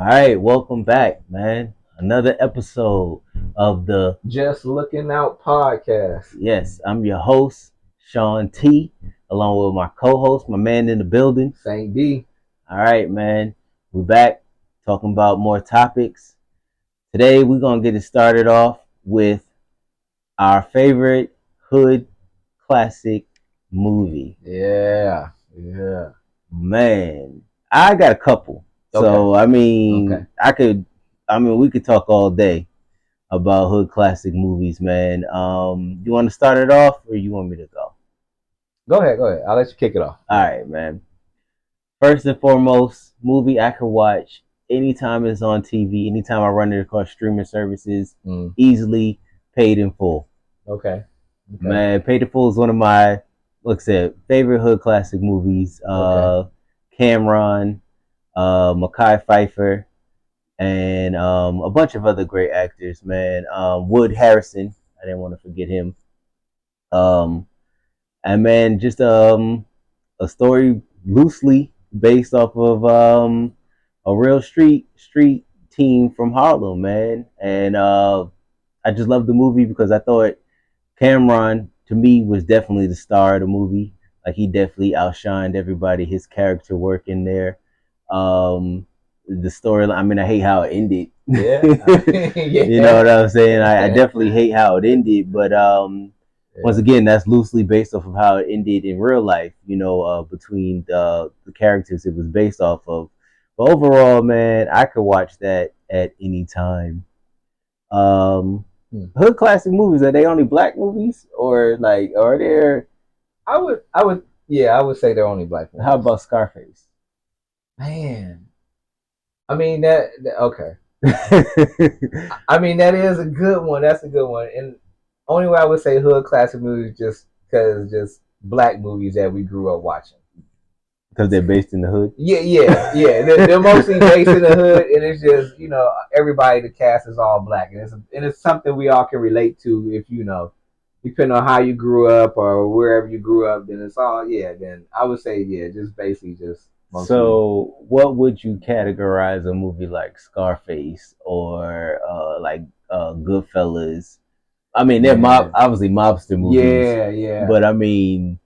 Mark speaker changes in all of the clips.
Speaker 1: All right, welcome back, man. Another episode of the
Speaker 2: Just Looking Out podcast.
Speaker 1: Yes, I'm your host, Sean T, along with my co-host, my man in the building.
Speaker 2: Saint D.
Speaker 1: All right, man. We're back talking about more topics. Today we're gonna get it started off with our favorite hood classic movie.
Speaker 2: Yeah.
Speaker 1: Man, I got a couple. So
Speaker 2: Okay.
Speaker 1: we could talk all day about hood classic movies, man. You want to start it off, or you want me to go?
Speaker 2: Go ahead. I'll let you kick it off.
Speaker 1: All right, man. First and foremost, movie I could watch anytime it's on TV, anytime I run it across streaming services, easily Paid in Full.
Speaker 2: Okay.
Speaker 1: Man, Paid in Full is one of my, like I said, favorite hood classic movies. Cameron, Mekhi Phifer, and a bunch of other great actors, man. Wood Harrison, I didn't want to forget him. Um, and man, just a story loosely based off of a real street team from Harlem, man. And I just loved the movie because I thought Cameron, to me, was definitely the star of the movie. Like, he definitely outshined everybody. His character work in there. The storyline. I mean, I hate how it ended.
Speaker 2: Yeah.
Speaker 1: You know what I'm saying? I definitely hate how it ended, but once again, that's loosely based off of how it ended in real life. Between the characters it was based off of. But overall, man, I could watch that at any time. Hood classic movies, are they only black movies, or like are there?
Speaker 2: I would say they're only black movies.
Speaker 1: How about Scarface?
Speaker 2: Man, I mean okay. I mean that is a good one. That's a good one. And only way I would say hood classic movies just because just black movies that we grew up watching.
Speaker 1: Because they're based in the hood.
Speaker 2: Yeah. They're mostly based in the hood, and it's just everybody. The cast is all black, and it's something we all can relate to. If depending on how you grew up or wherever you grew up, then it's all Then I would say just basically just. Mostly.
Speaker 1: So, what would you categorize a movie like Scarface or Goodfellas? I mean, they're obviously mobster movies.
Speaker 2: Yeah.
Speaker 1: But I mean,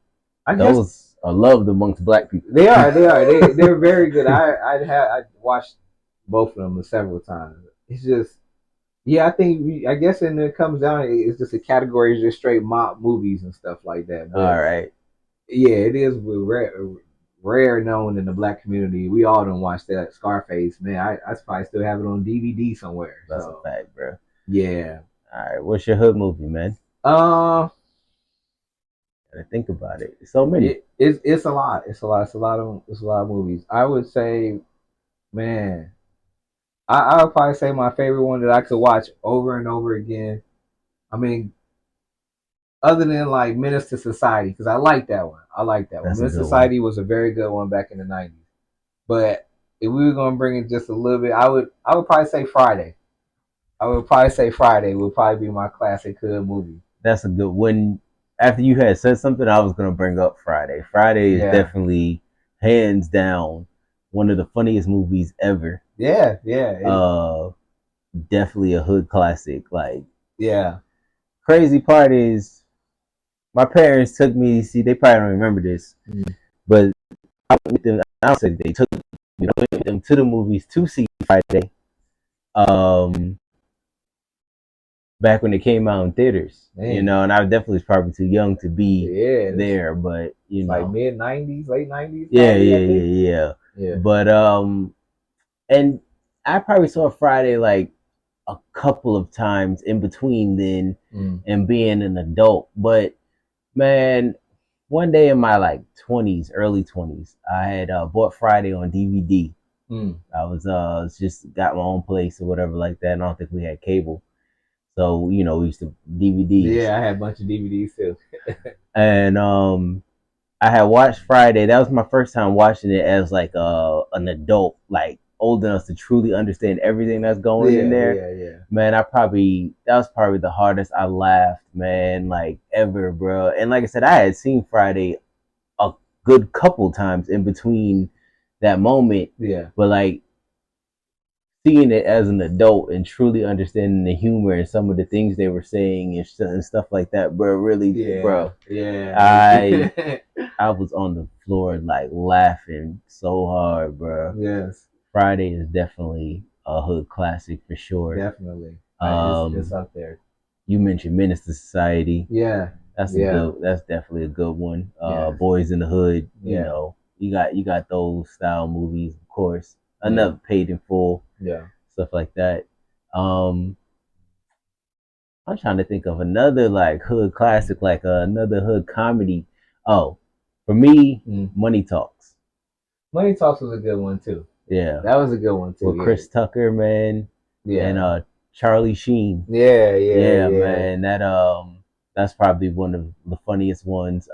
Speaker 1: those are loved amongst black people.
Speaker 2: They are. They're very good. I watched both of them several times. It's just, I guess, and it comes down. It's just a category of just straight mob movies and stuff like that.
Speaker 1: But, all right.
Speaker 2: Yeah, it is rare known in the black community. We all don't watch that Scarface. Man, I probably still have it on DVD somewhere.
Speaker 1: That's a fact, bro.
Speaker 2: Yeah.
Speaker 1: All right. What's your hood movie, man? Gotta think about it. So many.
Speaker 2: It's a lot. It's a lot of movies. I would say, man, I would probably say my favorite one that I could watch over and over again. I mean, other than like Menace to Society, because I like that one. Menace to Society was a very good one back in the 90s. But if we were gonna bring it just a little bit, I would probably say Friday. Would probably be my classic hood movie.
Speaker 1: That's a good one. After you had said something, I was gonna bring up Friday. Friday is definitely hands down one of the funniest movies ever.
Speaker 2: Yeah.
Speaker 1: Definitely a hood classic. Like,
Speaker 2: yeah.
Speaker 1: Crazy part is, my parents took me. See, they probably don't remember this, but I went with them. I don't say they took me. I went with them to the movies to see Friday. Back when it came out in theaters, and I definitely was probably too young to be there, but
Speaker 2: like mid 90s, late 90s.
Speaker 1: Yeah. But and I probably saw Friday like a couple of times in between then and being an adult. But man, one day in my like 20s, early 20s, I had bought Friday on DVD. I was just got my own place or whatever like that, and I don't think we had cable. So, we used to DVDs.
Speaker 2: Yeah, I had a bunch of DVDs too.
Speaker 1: And I had watched Friday. That was my first time watching it as like an adult, like old enough to truly understand everything that's going in there.
Speaker 2: Yeah.
Speaker 1: Man, that was probably the hardest I laughed, man, like ever, bro. And like I said, I had seen Friday a good couple times in between that moment.
Speaker 2: Yeah.
Speaker 1: But like seeing it as an adult and truly understanding the humor and some of the things they were saying and stuff like that, bro. Really, bro. I I was on the floor like laughing so hard, bro.
Speaker 2: Yes.
Speaker 1: Friday is definitely a hood classic for sure.
Speaker 2: Definitely. It's up there.
Speaker 1: You mentioned Minister Society.
Speaker 2: Yeah.
Speaker 1: That's that's definitely a good one.
Speaker 2: Yes.
Speaker 1: Boys in the Hood, you
Speaker 2: Yeah.
Speaker 1: know. You got those style movies, of course. Another Paid in Full.
Speaker 2: Yeah.
Speaker 1: Stuff like that. I'm trying to think of another like hood classic, like another hood comedy. Oh, for me, Money Talks.
Speaker 2: Money Talks was a good one too.
Speaker 1: Yeah,
Speaker 2: that was a good one too.
Speaker 1: With Chris Tucker, man.
Speaker 2: Yeah,
Speaker 1: and Charlie Sheen.
Speaker 2: Yeah,
Speaker 1: man. That's probably one of the funniest ones.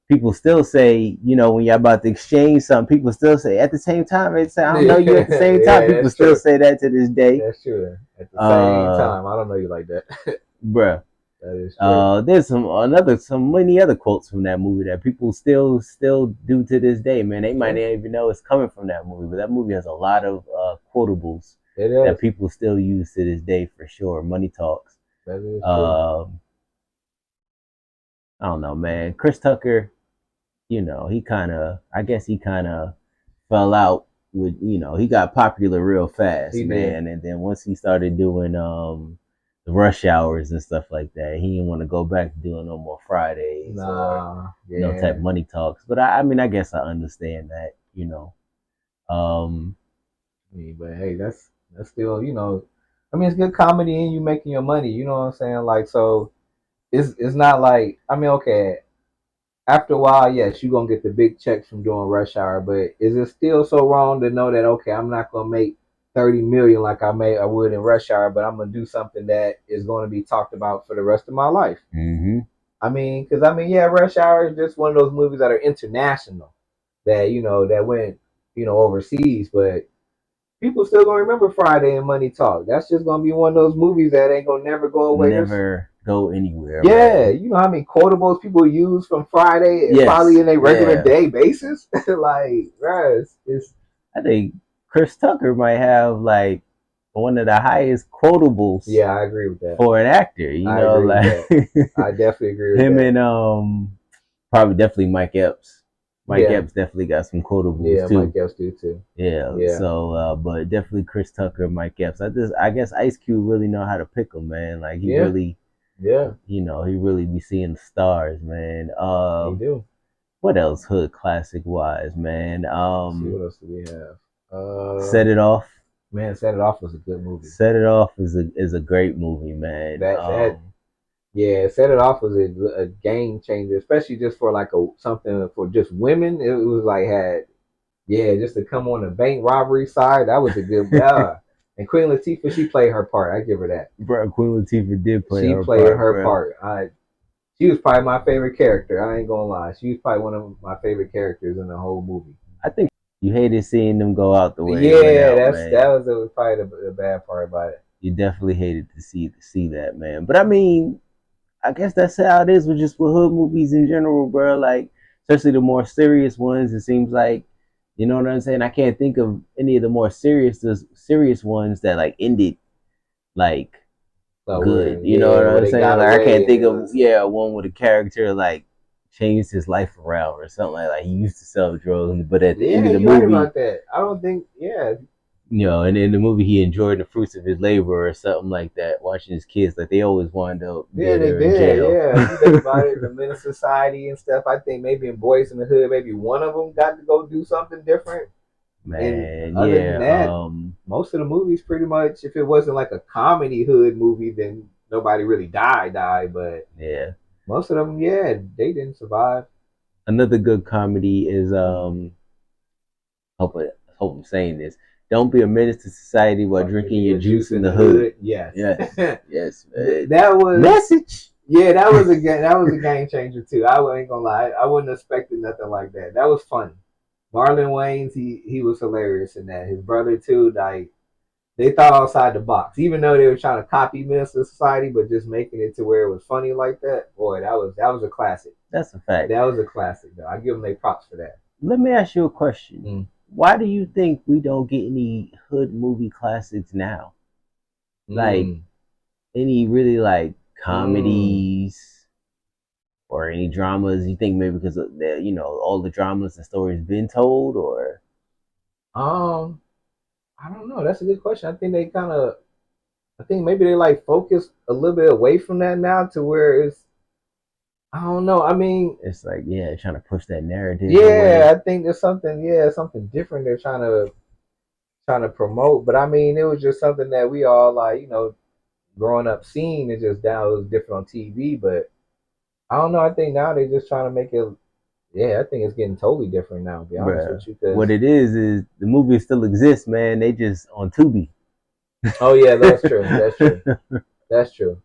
Speaker 1: People still say, you know, when you're about to exchange something, people still say at the same time. They say, I don't know you at the same time. People still say that to this day.
Speaker 2: That's true. At the same time, I don't know you like that,
Speaker 1: bruh.
Speaker 2: That is true.
Speaker 1: There's some many other quotes from that movie that people still do to this day, man. They might not even know it's coming from that movie, but that movie has a lot of quotables that people still use to this day for sure. Money Talks.
Speaker 2: That is true.
Speaker 1: I don't know, man. Chris Tucker, you know, I guess he kind of fell out with, you know, he got popular real fast, man. And then once he started doing the rush hours and stuff like that, he didn't want to go back to doing no more Fridays or no type Money Talks. But I mean, I guess I understand that, you know.
Speaker 2: But hey, that's still, you know, I mean, it's good comedy and you making your money. You know what I'm saying? Like, so it's not like, I mean, okay, after a while, yes, you're gonna get the big checks from doing rush hour, but is it still so wrong to know that, okay, I'm not gonna make 30 million like I would in rush hour, but I'm gonna do something that is gonna be talked about for the rest of my life? I mean, because I mean, yeah, Rush Hour is just one of those movies that are international, that, you know, that went, you know, overseas, but people still gonna remember Friday and Money Talk. That's just gonna be one of those movies that ain't gonna never go away.
Speaker 1: Never go anywhere.
Speaker 2: Yeah, right? You know how many quotables people use from Friday, probably in a regular day basis. Like, right, it's.
Speaker 1: I think Chris Tucker might have like one of the highest quotables.
Speaker 2: Yeah, I agree with that.
Speaker 1: For an actor, you know, like
Speaker 2: I definitely agree with
Speaker 1: him
Speaker 2: that.
Speaker 1: And probably definitely Mike Epps. Mike Epps definitely got some quotables too.
Speaker 2: Mike Epps do too.
Speaker 1: Yeah. So, but definitely Chris Tucker, Mike Epps. I guess Ice Cube really know how to pick them, man. Like he really, you know, he really be seeing the stars, man.
Speaker 2: He do.
Speaker 1: What else hood classic wise, man?
Speaker 2: Let's see, what else do we have?
Speaker 1: Set It Off.
Speaker 2: Man, Set It Off was a good movie.
Speaker 1: Set It Off is a great movie, man.
Speaker 2: Yeah, Set It Off was a game changer, especially just for like something for just women. It was like just to come on the bank robbery side, that was a good And Queen Latifah, she played her part. I give her that.
Speaker 1: Bro, Queen Latifah did play her part.
Speaker 2: She played her part. She was probably my favorite character. I ain't gonna lie. She was probably one of my favorite characters in the whole movie.
Speaker 1: I think you hated seeing them go out the way.
Speaker 2: Yeah, that was probably the bad part about it.
Speaker 1: You definitely hated to see that, man. But I mean, I guess that's how it is with hood movies in general, bro. Like, especially the more serious ones. It seems like, you know what I'm saying. I can't think of any of the more serious ones that like ended like good. You know what I'm saying? Like, I can't think of one with a character like changed his life around or something like he used to sell drugs, but at the end of the movie,
Speaker 2: right about that. I don't think
Speaker 1: you know, and in the movie he enjoyed the fruits of his labor or something like that, watching his kids, like they always wound up
Speaker 2: they did in jail. You think about it, the Menace Society and stuff. I think maybe in Boys in the Hood, maybe one of them got to go do something different.
Speaker 1: Man,
Speaker 2: and other than that, most of the movies pretty much, if it wasn't like a comedy hood movie, then nobody really died, but most of them, they didn't survive.
Speaker 1: Another good comedy is hope I'm saying this. Don't be a menace to society while drinking your juice in the hood.
Speaker 2: Yes,
Speaker 1: yes, man.
Speaker 2: That was
Speaker 1: message.
Speaker 2: Yeah, that was a game changer too. I ain't gonna lie, I wouldn't have expected nothing like that. That was funny. Marlon Wayans, he was hilarious in that. His brother too, like they thought outside the box, even though they were trying to copy Minister Society, but just making it to where it was funny like that. Boy, that was a classic.
Speaker 1: That's a fact.
Speaker 2: That was a classic, though. I give them their props for that.
Speaker 1: Let me ask you a question. why do you think we don't get any hood movie classics now? Like
Speaker 2: Mm.
Speaker 1: any really like
Speaker 2: Mm.
Speaker 1: comedies or any dramas? You think maybe because of the, all the dramas and stories been told, or
Speaker 2: Um, I don't know. That's a good question. I think they kind of. I think maybe they like focus a little bit away from that now to where it's. I don't know. I mean,
Speaker 1: it's like yeah, trying to push that narrative
Speaker 2: yeah,
Speaker 1: away.
Speaker 2: I think there's something. Yeah, something different they're trying to promote. But I mean, it was just something that we all like. Growing up seeing it just down. It was different on TV, but I don't know. I think now they're just trying to make it. Yeah, I think it's getting totally different now. To be honest
Speaker 1: Bruh.
Speaker 2: with you,
Speaker 1: What
Speaker 2: because
Speaker 1: it is the movie still exists, man. They just on Tubi.
Speaker 2: oh yeah, that's true. That's true. That's true.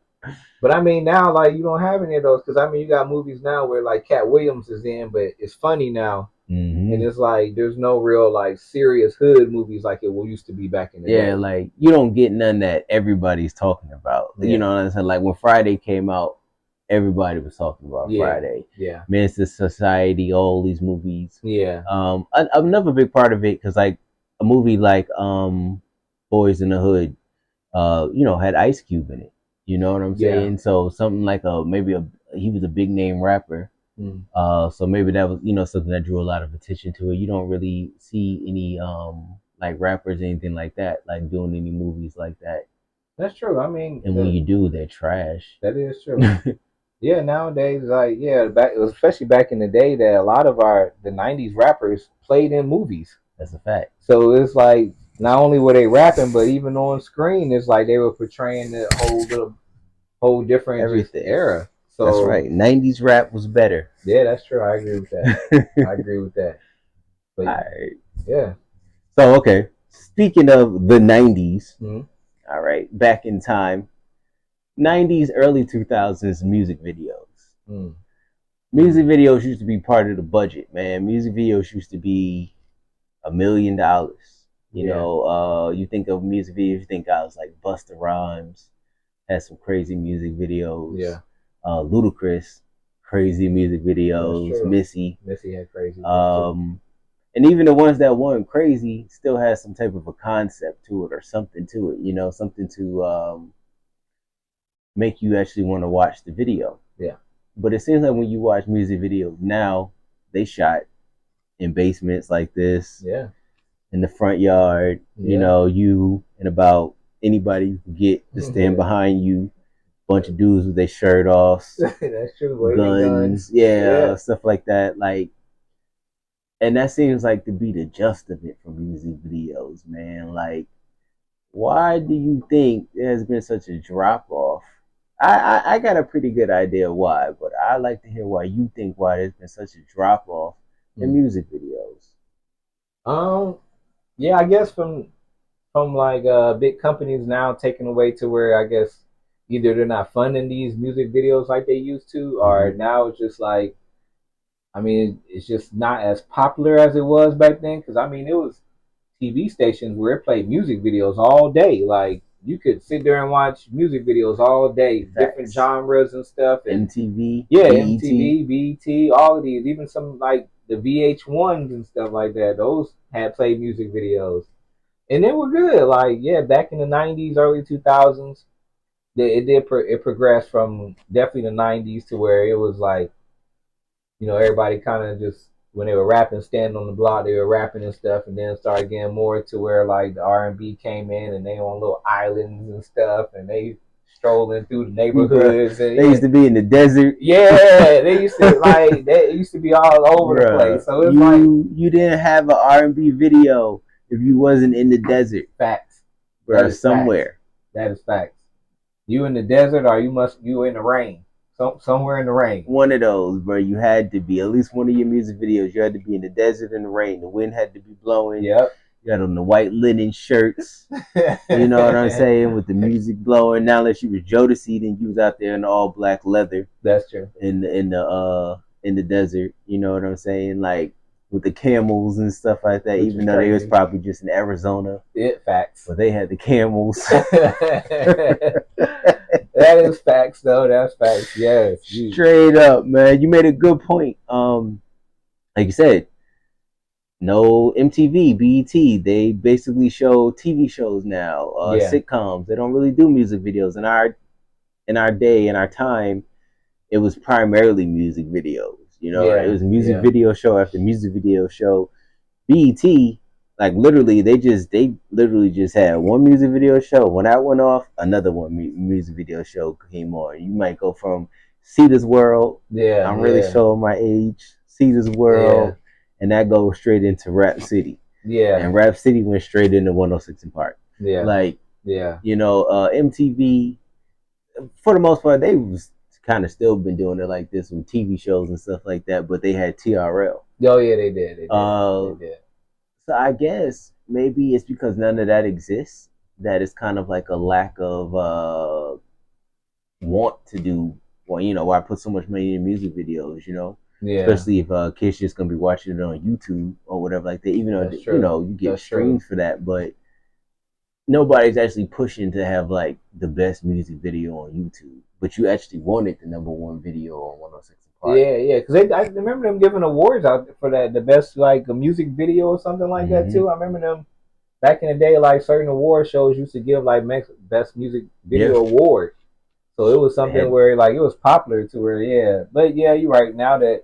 Speaker 2: But I mean, now like you don't have any of those because I mean, you got movies now where like Cat Williams is in, but it's funny now, and
Speaker 1: Hmm.
Speaker 2: it's like there's no real like serious hood movies like it used to be back in the
Speaker 1: Yeah,
Speaker 2: day.
Speaker 1: like you don't get none that everybody's talking about. You
Speaker 2: Yeah,
Speaker 1: know what I'm saying? Like when Friday came out, everybody was talking about
Speaker 2: yeah,
Speaker 1: Friday.
Speaker 2: yeah,
Speaker 1: Men's Society, all these movies.
Speaker 2: yeah,
Speaker 1: Another big part of it because like a movie like Boys in the Hood, had Ice Cube in it. You know what I'm
Speaker 2: yeah.
Speaker 1: saying? So something like he was a big name rapper.
Speaker 2: Mm.
Speaker 1: So maybe that was something that drew a lot of attention to it. You don't really see any like rappers or anything like that like doing any movies like that.
Speaker 2: That's true. I mean,
Speaker 1: And when you do, they're trash.
Speaker 2: that is true.
Speaker 1: That's
Speaker 2: Yeah, nowadays, like yeah, back especially back in the day, that a lot of the '90s rappers played in movies.
Speaker 1: a fact.
Speaker 2: So it's like not only were they rapping, but even on screen, it's like they were portraying the whole different just
Speaker 1: Everything.
Speaker 2: era.
Speaker 1: That's
Speaker 2: So
Speaker 1: right. 90s rap was better.
Speaker 2: yeah, that's true. I agree with that.
Speaker 1: All
Speaker 2: I agree with that. But
Speaker 1: right.
Speaker 2: yeah,
Speaker 1: So okay. Speaking of the 90s,
Speaker 2: mm-hmm.
Speaker 1: all right, back in time, 90s, early 2000s music videos.
Speaker 2: Mm-hmm.
Speaker 1: Music videos used to be part of the budget, man. Music videos used to be $1 million.
Speaker 2: Yeah,
Speaker 1: You think of music videos, you think guys like Busta Rhymes had some crazy music videos.
Speaker 2: yeah,
Speaker 1: Ludacris, crazy music
Speaker 2: that's
Speaker 1: videos.
Speaker 2: true.
Speaker 1: Missy,
Speaker 2: Missy had crazy ones too.
Speaker 1: and even the ones that weren't crazy still had some type of a concept to it or something to it. Something to make you actually want to watch the video.
Speaker 2: Yeah,
Speaker 1: But it seems like when you watch music videos now, they shot in basements like this,
Speaker 2: yeah,
Speaker 1: in the front yard.
Speaker 2: yeah,
Speaker 1: You and about anybody you can get to stand
Speaker 2: yeah.
Speaker 1: behind you. Bunch of dudes with their shirt off,
Speaker 2: That's true. Waving
Speaker 1: guns,
Speaker 2: guns.
Speaker 1: yeah,
Speaker 2: Yeah.
Speaker 1: stuff like that. Like, and that seems like to be the gist of it for music videos, man. Like, why do you think there's been such a drop off? I got a pretty good idea why, but I like to hear why you think why there's been such a drop off in
Speaker 2: Hmm.
Speaker 1: music videos.
Speaker 2: Um. Yeah, I guess from like big companies now taking away to where I guess either they're not funding these music videos like they used to, or
Speaker 1: Mm-hmm.
Speaker 2: now it's just like I mean it's just not as popular as it was back then. Because I mean it was TV stations where it played music videos all day. Like you could sit there and watch music videos all day, different
Speaker 1: Facts.
Speaker 2: genres and stuff, and
Speaker 1: MTV,
Speaker 2: yeah,
Speaker 1: BET.
Speaker 2: MTV, BET, all of these, even some like the VH1s and stuff like that. Those had played music videos, and they were good. Like yeah, back in the '90s, early 2000s, it progressed from definitely the '90s to where it was like everybody kind of just when they were rapping, standing on the block, they were rapping and stuff, and then it started getting more to where like the R&B came in, and they on little islands and stuff, and they strolling through the
Speaker 1: Bruh,
Speaker 2: neighborhoods, and
Speaker 1: they
Speaker 2: yeah,
Speaker 1: used to be in the desert.
Speaker 2: yeah, they used to like they used to be all over the place.
Speaker 1: Bruh,
Speaker 2: So it's like
Speaker 1: you didn't have an R&B video if you wasn't in the desert,
Speaker 2: facts. That
Speaker 1: bruh,
Speaker 2: is facts.
Speaker 1: somewhere.
Speaker 2: That is facts. You in the desert, or you in the rain, somewhere in the rain.
Speaker 1: One of those, bro. You had to be at least one of your music videos. You had to be in the desert in the rain. The wind had to be blowing.
Speaker 2: Yep.
Speaker 1: You had on the white linen shirts. You know what I'm saying? With the music blowing. Now, unless you was Jodeci, then you was out there in all black leather
Speaker 2: That's true.
Speaker 1: in the desert. You know what I'm saying? Like with the camels and stuff like that.
Speaker 2: Which
Speaker 1: Even
Speaker 2: is
Speaker 1: though they was
Speaker 2: crazy.
Speaker 1: probably just in Arizona,
Speaker 2: It facts.
Speaker 1: but they had the camels.
Speaker 2: That is facts, though. That's facts. Yes.
Speaker 1: Straight up, man. You made a good point. Like you said, no MTV, BET. They basically show TV shows now,
Speaker 2: Yeah,
Speaker 1: sitcoms. They don't really do music videos. In our day, in our time, it was primarily music videos. You know, it
Speaker 2: yeah,
Speaker 1: was music
Speaker 2: yeah.
Speaker 1: video show after music video show. BET, like literally, they literally just had one music video show. When that went off, another one music video show came on. You might go from Cedar's World.
Speaker 2: Yeah,
Speaker 1: I'm really
Speaker 2: yeah,
Speaker 1: showing my age. Cedar's
Speaker 2: yeah,
Speaker 1: World, and that goes straight into Rap City,
Speaker 2: yeah,
Speaker 1: and Rap City went straight into 106 in Park.
Speaker 2: yeah,
Speaker 1: Like
Speaker 2: yeah,
Speaker 1: MTV, for the most part, they was kind of still been doing it like this with TV shows and stuff like that. But they had TRL.
Speaker 2: oh yeah, they did, they did, they
Speaker 1: Uh,
Speaker 2: did.
Speaker 1: so I guess maybe it's because none of that exists that it's kind of like a lack of want to do. Well, why put so much money in music videos,
Speaker 2: Yeah,
Speaker 1: especially if kids just gonna be watching it on YouTube or whatever like that. Even though
Speaker 2: that's true.
Speaker 1: you get
Speaker 2: That's true.
Speaker 1: streams for that, but nobody's actually pushing to have like the best music video on YouTube. But you actually wanted the number one video on 106 in Park.
Speaker 2: Yeah, yeah, because I remember them giving awards out for that, the best like a music video or something like that
Speaker 1: Mm-hmm.
Speaker 2: too. I remember them back in the day, like certain award shows used to give like best music
Speaker 1: Yeah,
Speaker 2: video award. So it was
Speaker 1: they
Speaker 2: something
Speaker 1: had.
Speaker 2: where like it was popular to where yeah. But yeah, you're right. Now that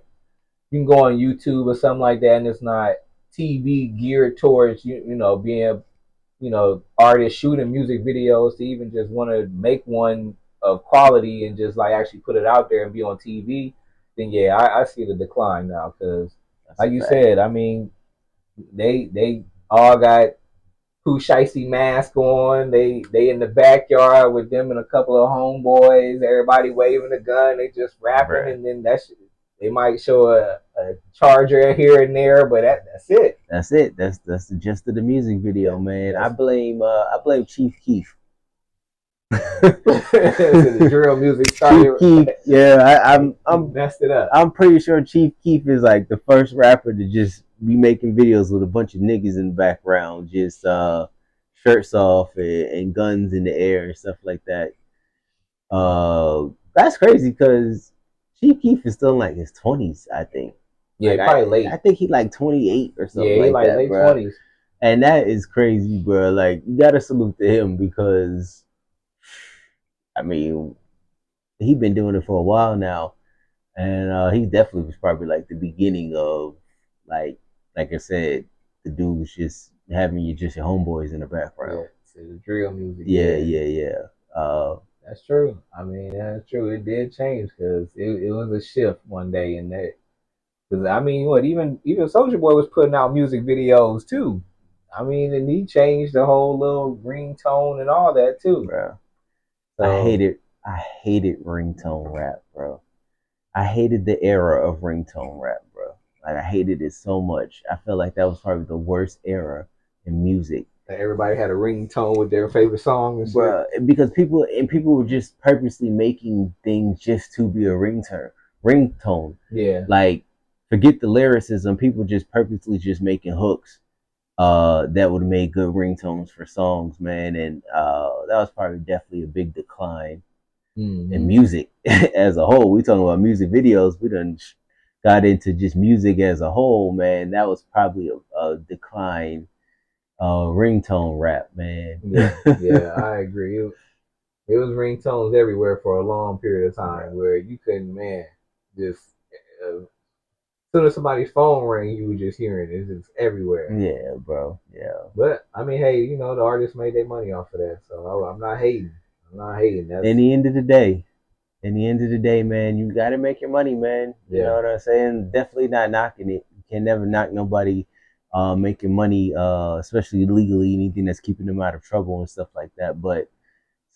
Speaker 2: you can go on YouTube or something like that, and it's not TV geared towards being artists shooting music videos to even just want to make one of quality and just like actually put it out there and be on TV. Then yeah, I see the decline now because
Speaker 1: That's a
Speaker 2: like you
Speaker 1: fact.
Speaker 2: said, I mean they all got Pooh Shiesty mask on. They in the backyard with them and a couple of homeboys. Everybody waving a gun. They just rapping,
Speaker 1: Right.
Speaker 2: and then they might show a charger here and there, but that's it.
Speaker 1: That's it. That's the gist of the music video,
Speaker 2: That,
Speaker 1: man.
Speaker 2: that's
Speaker 1: I blame Chief Keef.
Speaker 2: so the drill music
Speaker 1: Chief
Speaker 2: started.
Speaker 1: Keef, yeah,
Speaker 2: He messed it up.
Speaker 1: I'm pretty sure Chief Keef is like the first rapper to just be making videos with a bunch of niggas in the background, just shirts off and guns in the air and stuff like that. That's crazy because Chief Keef is still in like his 20s, I think.
Speaker 2: Yeah, probably
Speaker 1: I
Speaker 2: late.
Speaker 1: think he like 28 or something
Speaker 2: Yeah, he
Speaker 1: like
Speaker 2: like
Speaker 1: that,
Speaker 2: late
Speaker 1: bro.
Speaker 2: 20s.
Speaker 1: And that is crazy, bro. Like you gotta salute to him because I mean he been doing it for a while now, and he definitely was probably like the beginning of like like I said, the dude was just having you just your homeboys in the
Speaker 2: Yeah,
Speaker 1: background.
Speaker 2: so the drill music.
Speaker 1: Yeah,
Speaker 2: Yeah,
Speaker 1: yeah, yeah.
Speaker 2: that's true. I mean, that's true. It did change because it was a shift one day, and that because I mean, what even Soldier Boy was putting out music videos too. I mean, and he changed the whole little ringtone and all that too.
Speaker 1: bro,
Speaker 2: So
Speaker 1: I hated ringtone rap, bro. I hated the era of ringtone rap, bro. Like I hated it so much. I felt like that was probably the worst era in music,
Speaker 2: everybody had a ringtone with their favorite song and shit.
Speaker 1: bro. Because people were just purposely making things just to be a ringtone.
Speaker 2: Yeah,
Speaker 1: Like forget the lyricism. People just purposely just making hooks. That would have made good ringtones for songs, man. And that was probably definitely a big decline in
Speaker 2: mm-hmm.
Speaker 1: music as a whole. We talking about music videos. We done got into just music as a whole, man. That was probably a decline ringtone rap, man.
Speaker 2: Yeah, yeah, I agree. It was ringtones everywhere for a long period of time where you couldn't, man, just as soon as somebody's phone rang, you were just hearing it. It's just everywhere.
Speaker 1: Yeah, bro. Yeah.
Speaker 2: But I mean, hey, the artists made their money off of that, so I'm not hating. I'm not hating. That's
Speaker 1: In the end of the day, man, you got to make your money, man. You know
Speaker 2: yeah,
Speaker 1: what I'm saying? Definitely not knocking it. You can never knock nobody making money, especially legally, anything that's keeping them out of trouble and stuff like that. But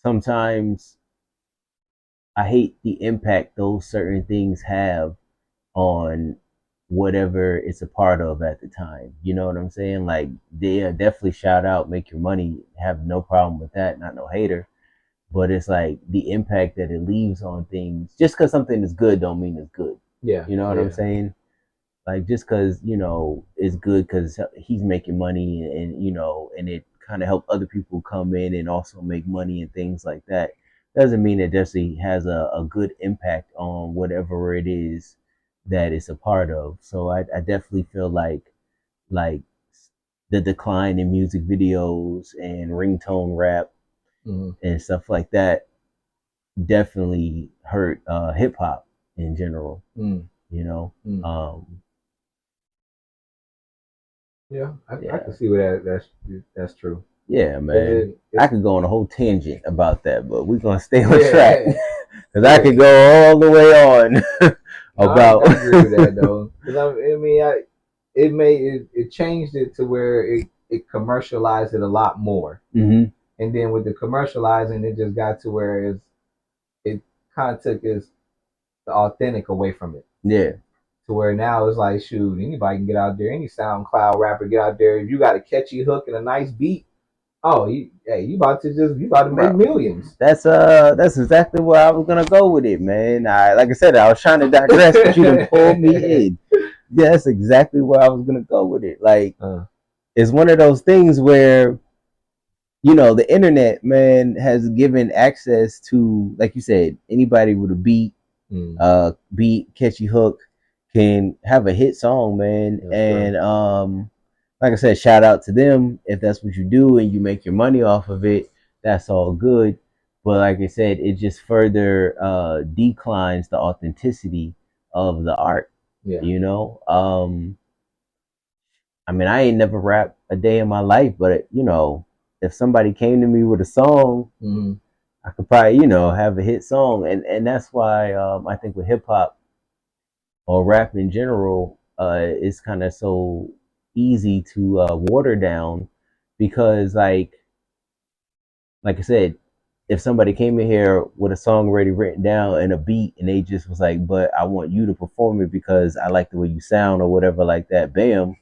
Speaker 1: sometimes I hate the impact those certain things have on whatever it's a part of at the time. You know what I'm saying? Like, they definitely shout out, make your money, have no problem with that, not no hater. But it's like the impact that it leaves on things. Just because something is good, don't mean it's good.
Speaker 2: yeah,
Speaker 1: You know what I'm
Speaker 2: yeah,
Speaker 1: saying? Like just because it's good because he's making money and it kind of help other people come in and also make money and things like that doesn't mean it definitely has a good impact on whatever it is that it's a part of. So I definitely feel like like the decline in music videos and ringtone rap and stuff like that definitely hurt hip hop in general. You know,
Speaker 2: Yeah, I
Speaker 1: yeah,
Speaker 2: can see where that's true.
Speaker 1: yeah,
Speaker 2: Cause
Speaker 1: man. I could go on a whole tangent about that, but we're gonna stay on track
Speaker 2: yeah,
Speaker 1: because I
Speaker 2: yeah.
Speaker 1: could go all the way on
Speaker 2: No,
Speaker 1: about.
Speaker 2: I agree with that though. Because I mean, it made it changed it to where it commercialized it a lot more,
Speaker 1: Mm-hmm.
Speaker 2: and then with the commercializing, it just got to where it kind of took the authentic away from it.
Speaker 1: Yeah,
Speaker 2: To where now it's like, shoot, anybody can get out there, any SoundCloud rapper get out there. If you got a catchy hook and a nice beat, oh, you about to make
Speaker 1: bro.
Speaker 2: millions.
Speaker 1: That's exactly where I was gonna go with it, man. Like I said, I was trying to digress, but you done pulled me in. Yeah, that's exactly where I was gonna go with it. Like, it's one of those things where the internet, man, has given access to, like you said, anybody with a beat, catchy hook, can have a hit song, man.
Speaker 2: That's
Speaker 1: And
Speaker 2: true.
Speaker 1: like I said, shout out to them if that's what you do and you make your money off of it. That's all good. But like I said, it just further declines the authenticity of the art.
Speaker 2: Yeah.
Speaker 1: You know, I mean, I ain't never rapped a day in my life, but if somebody came to me with a song, I could probably have a hit song, and that's why I think with hip hop or rap in general, it's kind of so easy to water down because like I said, if somebody came in here with a song already written down and a beat and they just was like, but I want you to perform it because I like the way you sound or whatever like that, bam,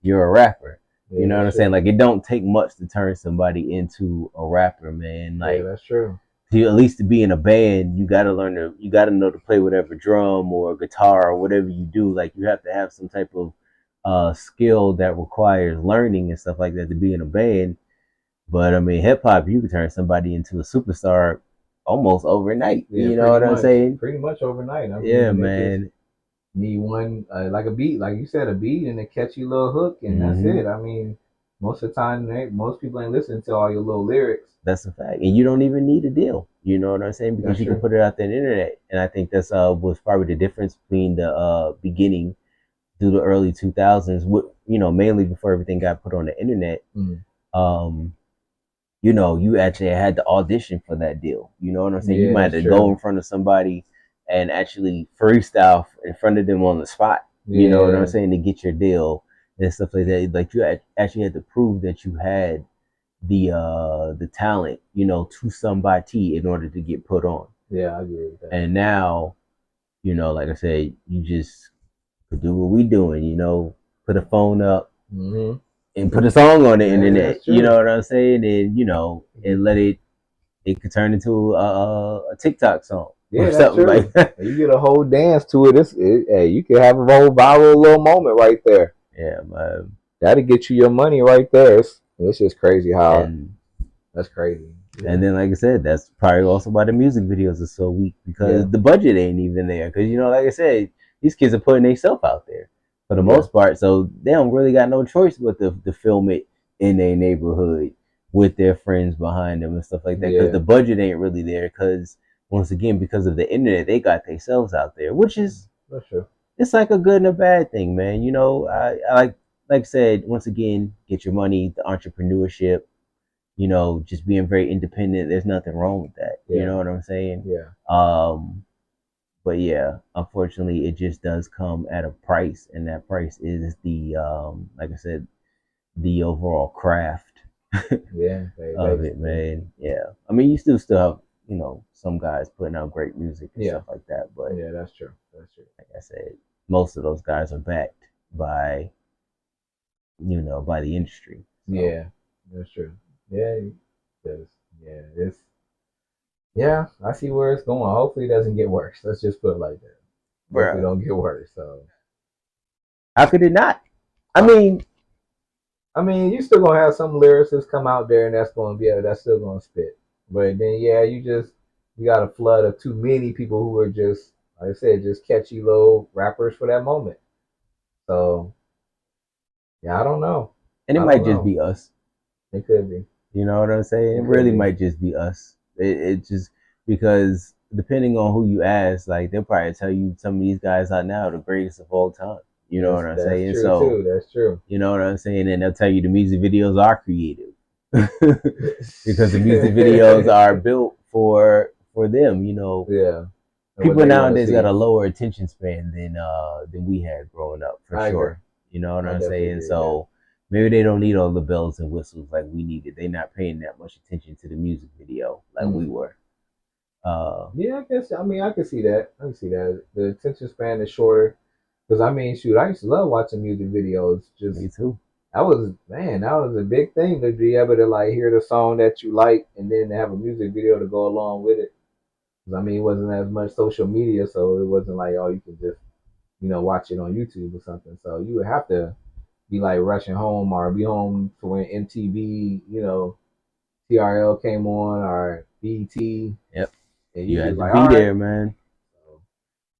Speaker 1: you're a rapper.
Speaker 2: Yeah,
Speaker 1: You know what I'm
Speaker 2: true.
Speaker 1: saying? Like it don't take much to turn somebody into a rapper, man. Like
Speaker 2: that's true.
Speaker 1: At least to be in a band, you gotta know to play whatever drum or guitar or whatever you do. Like you have to have some type of skill that requires learning and stuff like that to be in a band. But I mean, hip hop, you can turn somebody into a superstar almost overnight.
Speaker 2: Yeah,
Speaker 1: You know what I'm saying?
Speaker 2: pretty much overnight. I
Speaker 1: Yeah,
Speaker 2: mean, they just
Speaker 1: man.
Speaker 2: need one like a beat, like you said, a beat and a catchy little hook, and that's
Speaker 1: Mm-hmm.
Speaker 2: it. I mean, most of the time, most people ain't listening to all your little lyrics.
Speaker 1: That's a fact, and you don't even need a deal. You know what I'm saying? Because
Speaker 2: That's
Speaker 1: you can
Speaker 2: true.
Speaker 1: put it out there on the internet, and I think that's was probably the difference between the beginning through the early 2000s. Mainly before everything got put on the internet. Um, you actually had to audition for that deal. You know what I'm saying? You
Speaker 2: Yeah,
Speaker 1: might have
Speaker 2: that's
Speaker 1: to go
Speaker 2: true.
Speaker 1: in front of somebody and actually freestyle in front of them on the spot. You know what I'm
Speaker 2: Yeah,
Speaker 1: saying? To get your deal and stuff like that. Like you actually had to prove that you had the talent, to somebody in order to get put on.
Speaker 2: yeah, I agree with that.
Speaker 1: And now, like I said, you just could do what we doing. Put a phone up and put a song on the
Speaker 2: Yeah,
Speaker 1: internet.
Speaker 2: that's
Speaker 1: You know
Speaker 2: true.
Speaker 1: what I'm saying? And let it could turn into a TikTok song or
Speaker 2: Yeah, that's
Speaker 1: something like
Speaker 2: true.
Speaker 1: that.
Speaker 2: You get a whole dance to it. Hey, you can have a whole viral little moment right there.
Speaker 1: Yeah, man.
Speaker 2: That'll get you your money right there. It's just crazy how
Speaker 1: And
Speaker 2: that's crazy.
Speaker 1: and
Speaker 2: Yeah,
Speaker 1: then, like I said, that's probably also why the music videos are so weak
Speaker 2: yeah,
Speaker 1: because the budget ain't even there. Because like I said, these kids are putting themselves out there for the
Speaker 2: yeah,
Speaker 1: most part, so they don't really got no choice but to film it in their neighborhood with their friends behind them and stuff like that. Because
Speaker 2: yeah.
Speaker 1: the budget ain't really there. Because once again, because of the internet, they got themselves out there, which is
Speaker 2: That's true.
Speaker 1: it's like a good and a bad thing, man. I like I said, once again, get your money, the entrepreneurship, just being very independent. There's nothing wrong with that. You
Speaker 2: Yeah,
Speaker 1: know what I'm saying?
Speaker 2: yeah,
Speaker 1: But yeah, unfortunately, it just does come at a price, and that price is like I said, the overall craft
Speaker 2: yeah.
Speaker 1: of it,
Speaker 2: Basically,
Speaker 1: man. Yeah, I mean, you still have some guys putting out great music and
Speaker 2: yeah,
Speaker 1: stuff like that, but
Speaker 2: yeah. That's true. That's true.
Speaker 1: like I said, most of those guys are backed by by the industry. So,
Speaker 2: Yeah, that's true. Yeah, because yeah, yeah. I see where it's going. Hopefully, it doesn't get worse. Let's just put it like that. Hopefully, it
Speaker 1: bruh,
Speaker 2: don't get worse. So,
Speaker 1: how could it not? I
Speaker 2: uh,
Speaker 1: mean,
Speaker 2: I mean, you still gonna have some lyricists come out there, and that's still gonna spit. But then, yeah, you got a flood of too many people who are just, like I said, just catchy little rappers for that moment. So Yeah, I don't know.
Speaker 1: And it
Speaker 2: I don't
Speaker 1: might just
Speaker 2: know.
Speaker 1: be us.
Speaker 2: It could be.
Speaker 1: You know what I'm saying? It
Speaker 2: It could
Speaker 1: really
Speaker 2: be.
Speaker 1: might just be us. It just because depending on who you ask, like they'll probably tell you some of these guys are now the greatest of all time. You know what I'm
Speaker 2: That's
Speaker 1: saying?
Speaker 2: true
Speaker 1: So
Speaker 2: too. That's true.
Speaker 1: you know what I'm saying? And they'll tell you the music videos are creative because the music videos are built for them. You know,
Speaker 2: Yeah. And what
Speaker 1: people
Speaker 2: they want to
Speaker 1: nowadays got
Speaker 2: see.
Speaker 1: a lower attention span than we had growing up for
Speaker 2: I agree.
Speaker 1: sure. You know what
Speaker 2: I
Speaker 1: I'm
Speaker 2: definitely
Speaker 1: saying?
Speaker 2: agree with that.
Speaker 1: So maybe they don't need all the bells and whistles like we needed. They're not paying that much attention to the music video like we
Speaker 2: Mm.
Speaker 1: were. Uh,
Speaker 2: Yeah, I guess. I mean, I can see that. I can see that. The attention span is shorter. Because I mean, shoot, I used to love watching music videos. Just
Speaker 1: Me too.
Speaker 2: that was man, that was a big thing to be able to like hear the song that you like and then have a music video to go along with it. 'Cause, I mean, it wasn't as much social media, so it wasn't like oh, you can just watch it on YouTube or something. So you would have to be like rushing home or be home for when MTV, TRL came on or BT,
Speaker 1: Yep.
Speaker 2: and
Speaker 1: You
Speaker 2: you just
Speaker 1: had to
Speaker 2: like
Speaker 1: be
Speaker 2: all right.
Speaker 1: there, man.
Speaker 2: So,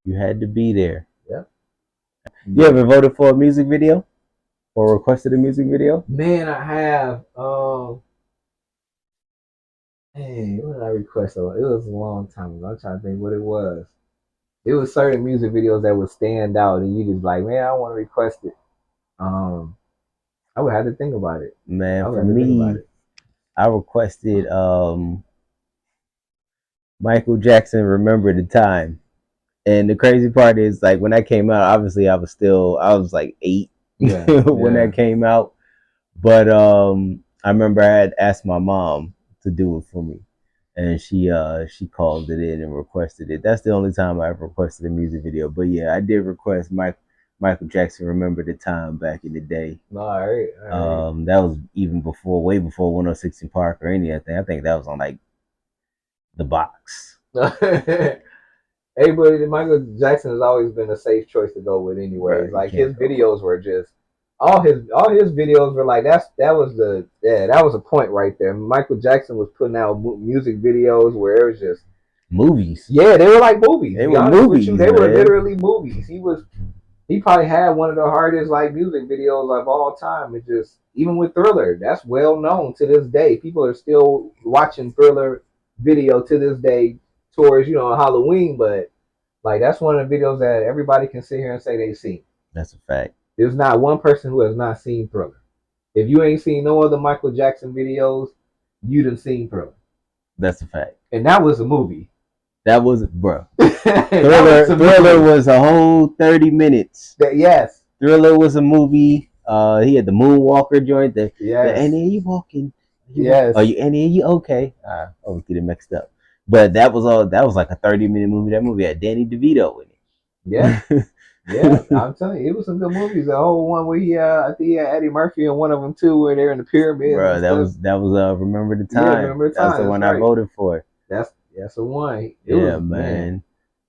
Speaker 1: You had to be there.
Speaker 2: yeah,
Speaker 1: You
Speaker 2: yeah.
Speaker 1: ever voted for a music video or requested a music video?
Speaker 2: Man, I have. Hey, what did I request? It was a long time ago. I'm trying to think what it was. It was certain music videos that would stand out, and you just like, man, I want to request it. Um, I would have to think about it.
Speaker 1: Man,
Speaker 2: I would
Speaker 1: for
Speaker 2: have to think about
Speaker 1: me,
Speaker 2: it.
Speaker 1: I requested Michael Jackson Remember the Time. And the crazy part is like when that came out, obviously I was like 8
Speaker 2: Yeah,
Speaker 1: when
Speaker 2: yeah.
Speaker 1: that came out. But I remember I had asked my mom to do it for me. And she called it in and requested it. That's the only time I ever requested a music video. But yeah, I did request Michael Jackson Remember the Time back in the day.
Speaker 2: No, all right, all right.
Speaker 1: That was even before, way before 106 in Park or anything. I think that was on like the box.
Speaker 2: Hey, but Michael Jackson has always been a safe choice to go with, anyways.
Speaker 1: Bro, you
Speaker 2: Like
Speaker 1: can't
Speaker 2: his
Speaker 1: go wrong.
Speaker 2: videos were just all his videos were like that was a point right there. Michael Jackson was putting out music videos where it was just
Speaker 1: Movies.
Speaker 2: yeah, they were like movies. To
Speaker 1: They
Speaker 2: be
Speaker 1: were
Speaker 2: honest with you,
Speaker 1: movies,
Speaker 2: they were
Speaker 1: man.
Speaker 2: literally movies. He probably had one of the hardest like music videos of all time. It just even with Thriller, that's well known to this day. People are still watching Thriller video to this day towards Halloween, but like that's one of the videos that everybody can sit here and say they've seen.
Speaker 1: That's a fact.
Speaker 2: There's not one person who has not seen Thriller. If you ain't seen no other Michael Jackson videos, you done seen Thriller,
Speaker 1: That's a fact.
Speaker 2: and that was a movie.
Speaker 1: That was, bro.
Speaker 2: That was a
Speaker 1: Thriller
Speaker 2: movie.
Speaker 1: was a whole 30 minutes.
Speaker 2: Yes,
Speaker 1: Thriller was a movie. He had the Moonwalker joint. And
Speaker 2: yes,
Speaker 1: then you walking. Are
Speaker 2: yes.
Speaker 1: you and then you okay? I always get it mixed up. But that was all. That was like a 30-minute movie. That movie had Danny DeVito in
Speaker 2: Yeah,
Speaker 1: it.
Speaker 2: yeah. I'm telling you, it was some good movies. The whole one where I think he had Eddie Murphy in one of them too, where they're in the pyramids and
Speaker 1: Bro,
Speaker 2: stuff.
Speaker 1: that was Remember the
Speaker 2: Yeah,
Speaker 1: Time.
Speaker 2: remember the
Speaker 1: That's
Speaker 2: time?
Speaker 1: the
Speaker 2: That's
Speaker 1: one I
Speaker 2: right.
Speaker 1: voted for.
Speaker 2: That's the one. It
Speaker 1: Yeah,
Speaker 2: was man.
Speaker 1: man.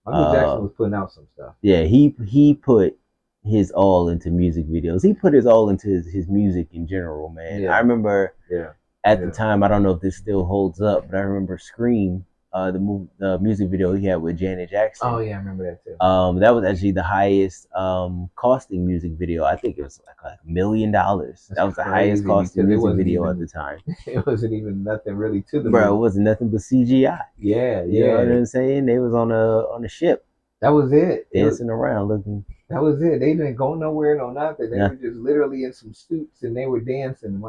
Speaker 2: Michael Jackson
Speaker 1: Uh,
Speaker 2: was putting out some stuff.
Speaker 1: yeah, he put his all into music videos. He put his all into his music in general, man. I
Speaker 2: Yeah,
Speaker 1: remember
Speaker 2: yeah,
Speaker 1: at the
Speaker 2: yeah.
Speaker 1: time, I don't know if this still holds up, but I remember Scream, the music video he had with Janet
Speaker 2: Oh
Speaker 1: Jackson.
Speaker 2: yeah, I remember that too.
Speaker 1: That was actually the highest costing music video. I think it was like $1 million.
Speaker 2: That's
Speaker 1: That was the highest
Speaker 2: crazy
Speaker 1: costing
Speaker 2: because it
Speaker 1: music
Speaker 2: wasn't
Speaker 1: video at
Speaker 2: even
Speaker 1: the time.
Speaker 2: it wasn't even nothing really to the
Speaker 1: Bro, it
Speaker 2: movie.
Speaker 1: wasn't nothing but CGI.
Speaker 2: Yeah,
Speaker 1: You know what
Speaker 2: yeah.
Speaker 1: I'm saying? They was on a ship
Speaker 2: That was it.
Speaker 1: dancing around looking
Speaker 2: That was it. They didn't go nowhere, no nothing. They were
Speaker 1: nothing.
Speaker 2: just literally in some suits and they were dancing.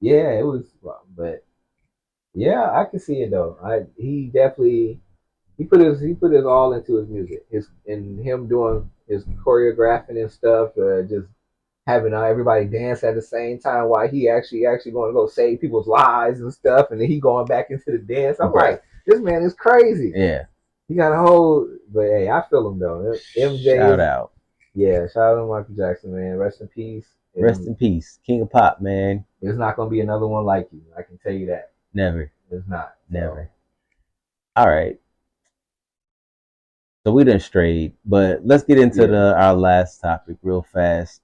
Speaker 2: Yeah, it was. But yeah, I can see it though. He definitely he put his all into his music. His and him doing his choreographing and stuff. Just having everybody dance at the same time while he actually going to go save people's lives and stuff, and then he going back into the dance. I'm
Speaker 1: Bro,
Speaker 2: like, this man is crazy.
Speaker 1: yeah.
Speaker 2: He got a whole. But hey, I feel him though. MJ
Speaker 1: Shout
Speaker 2: is
Speaker 1: out.
Speaker 2: yeah. Shout out to Michael Jackson, man. Rest in peace.
Speaker 1: Rest
Speaker 2: And
Speaker 1: in peace. King of Pop, man.
Speaker 2: there's not gonna be another one like you. I can tell you that.
Speaker 1: Never.
Speaker 2: It's not. So
Speaker 1: Never. All right. So we done strayed, but let's get into
Speaker 2: yeah,
Speaker 1: our last topic real fast.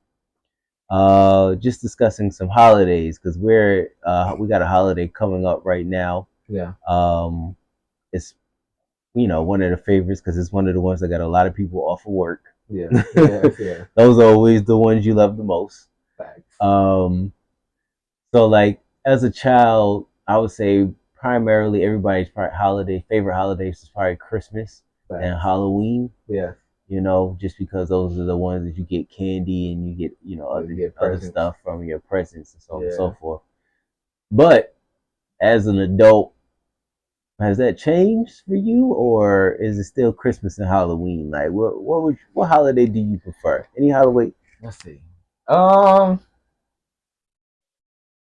Speaker 1: Just discussing some holidays because we got a holiday coming up right now.
Speaker 2: yeah,
Speaker 1: It's one of the favorites because it's one of the ones that got a lot of people off of work.
Speaker 2: Yeah. Yes. Yeah.
Speaker 1: Those are always the ones you love the most.
Speaker 2: Facts.
Speaker 1: Um, so like as a child, I would say primarily everybody's probably favorite holidays is probably Christmas and
Speaker 2: Facts.
Speaker 1: Halloween.
Speaker 2: Yeah.
Speaker 1: Just because those are the ones that you get candy and you get,
Speaker 2: You get
Speaker 1: other
Speaker 2: presents.
Speaker 1: stuff from your presents and so on and so
Speaker 2: Yeah.
Speaker 1: forth. But as an adult, has that changed for you, or is it still Christmas and Halloween? Like, what holiday do you prefer? Any holiday?
Speaker 2: Let's see. Um,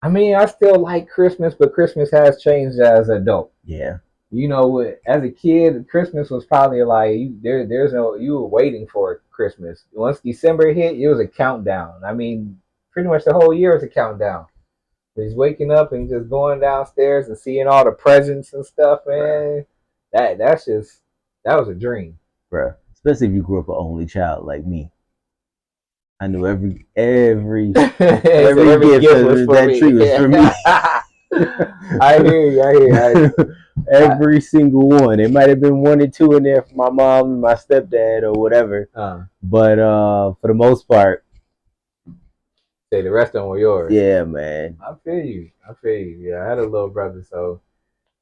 Speaker 2: I mean, I still like Christmas, but Christmas has changed as an adult.
Speaker 1: Yeah,
Speaker 2: You know, as a kid, Christmas was probably like there's no you were waiting for Christmas. Once December hit, it was a countdown. I mean, pretty much the whole year was a countdown. Just waking up and just going downstairs and seeing all the presents and stuff, man. That's just that was a dream.
Speaker 1: bro. Especially if you grew up an only child like me. I knew every
Speaker 2: So
Speaker 1: every
Speaker 2: every
Speaker 1: gift
Speaker 2: gift was
Speaker 1: of
Speaker 2: for
Speaker 1: that tree
Speaker 2: me.
Speaker 1: was for me.
Speaker 2: I hear you. I hear you.
Speaker 1: Every single one. It might have been one or two in there for my mom and my stepdad or whatever. But for the most part,
Speaker 2: Say the rest of them were yours.
Speaker 1: yeah, man.
Speaker 2: I feel you. I feel you. Yeah, I had a little brother, so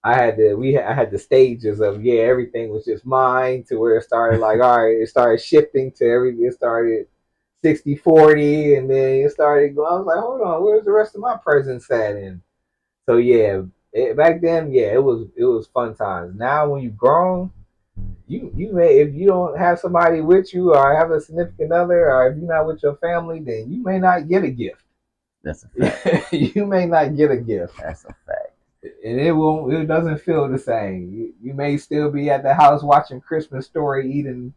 Speaker 2: I had the stages of everything was just mine to where it started like all right, it started shifting to everything. It started 60-40, and then it started going. I was like, hold on, where's the rest of my presents at? And so back then, it was fun times. Now when you've grown, you may if you don't have somebody with you or have a significant other or if you're not with your family, then you may not get a gift.
Speaker 1: That's a fact.
Speaker 2: You may not get a gift.
Speaker 1: That's a fact.
Speaker 2: And it doesn't feel the same. You may still be at the house watching Christmas Story, eating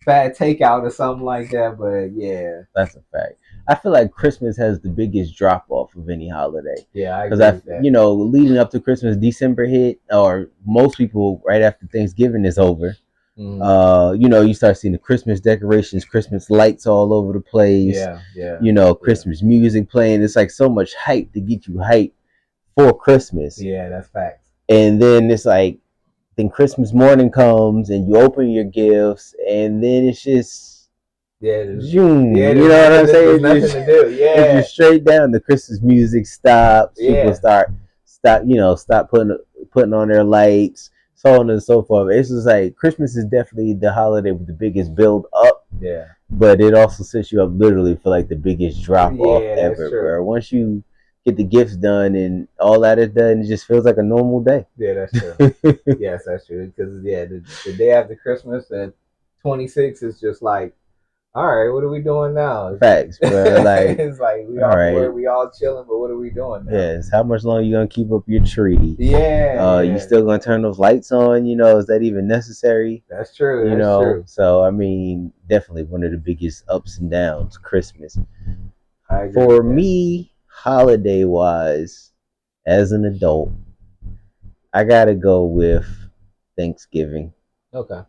Speaker 2: fat takeout or something like that. But yeah,
Speaker 1: That's a fact. I feel like Christmas has the biggest drop off of any holiday.
Speaker 2: yeah, I
Speaker 1: Because
Speaker 2: agree with that.
Speaker 1: leading up to Christmas, December hit, or most people right after Thanksgiving is over. You start seeing the Christmas decorations, Christmas lights all over the place.
Speaker 2: Yeah, yeah,
Speaker 1: Christmas music playing. It's like so much hype to get you hype for Christmas.
Speaker 2: yeah. That's facts.
Speaker 1: And then it's like, then Christmas morning comes and you open your gifts, and then it's just June.
Speaker 2: Yeah,
Speaker 1: You know what I'm saying?
Speaker 2: There's nothing to do. Yeah,
Speaker 1: it's just straight down. The Christmas music stops.
Speaker 2: Yeah.
Speaker 1: People stop putting on their lights, so on and so forth. It's just like Christmas is definitely the holiday with the biggest build up.
Speaker 2: Yeah.
Speaker 1: But it also sets you up literally for like the biggest drop off ever,
Speaker 2: true.
Speaker 1: bro. Once you get the gifts done and all that is done, it just feels like a normal day.
Speaker 2: Yeah, that's true. Yes, that's true. Because the day after Christmas, at 26, is just like, all right, what are we doing now?
Speaker 1: Facts, bro. Like
Speaker 2: it's like we all chilling, but what are we doing now?
Speaker 1: Yes. How much longer you gonna keep up your tree?
Speaker 2: Yeah.
Speaker 1: You still gonna turn those lights on? Is that even necessary?
Speaker 2: That's true. That's true.
Speaker 1: So I mean, definitely one of the biggest ups and downs. Christmas.
Speaker 2: I agree
Speaker 1: For
Speaker 2: with that.
Speaker 1: me, holiday wise, as an adult, I gotta go with Thanksgiving.
Speaker 2: Okay.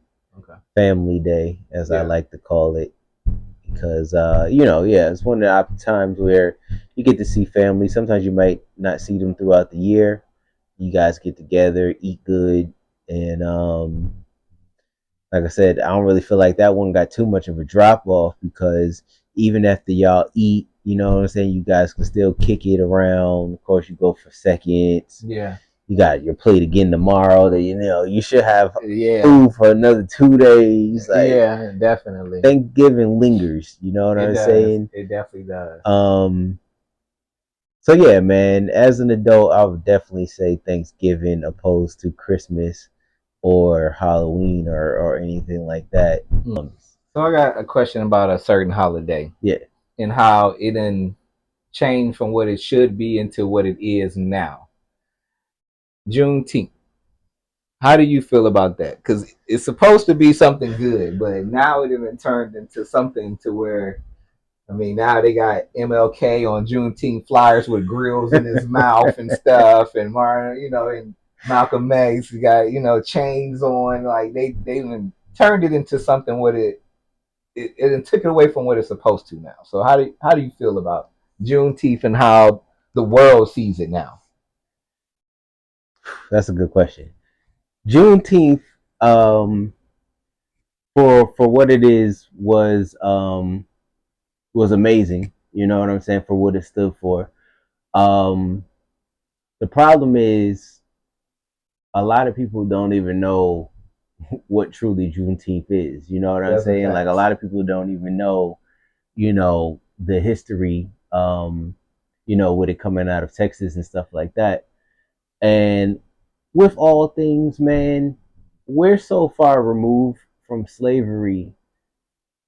Speaker 1: Family Day, as I like to call it. Because it's one of the times where you get to see family. Sometimes you might not see them throughout the year. You guys get together, eat good, and like I said, I don't really feel like that one got too much of a drop off, because even after y'all eat, you know what I'm saying, you guys can still kick it around. Of course, you go for seconds.
Speaker 2: Yeah.
Speaker 1: You got your plate again tomorrow. That you should have food for another 2 days. Like,
Speaker 2: yeah, definitely.
Speaker 1: Thanksgiving lingers. You know what I'm saying?
Speaker 2: It definitely does.
Speaker 1: So yeah, man. As an adult, I would definitely say Thanksgiving opposed to Christmas or Halloween or anything like that.
Speaker 2: So I got a question about a certain holiday.
Speaker 1: Yeah.
Speaker 2: And how it done changed from what it should be into what it is now. Juneteenth. How do you feel about that? Because it's supposed to be something good, but now it has turned into something to where, I mean, now they got MLK on Juneteenth flyers with grills in his mouth and stuff, and Martin, and Malcolm X got chains on. Like they turned it into something what it took it away from what it's supposed to now. So how do you feel about Juneteenth and how the world sees it now?
Speaker 1: That's a good question. Juneteenth, for what it is was amazing. You know what I'm saying, for what it stood for. Um, the problem is a lot of people don't even know what truly Juneteenth is. You know what I'm
Speaker 2: That's a
Speaker 1: saying? Like a
Speaker 2: fact.
Speaker 1: lot of people don't even know, the history, with it coming out of Texas and stuff like that. And with all things, man, we're so far removed from slavery,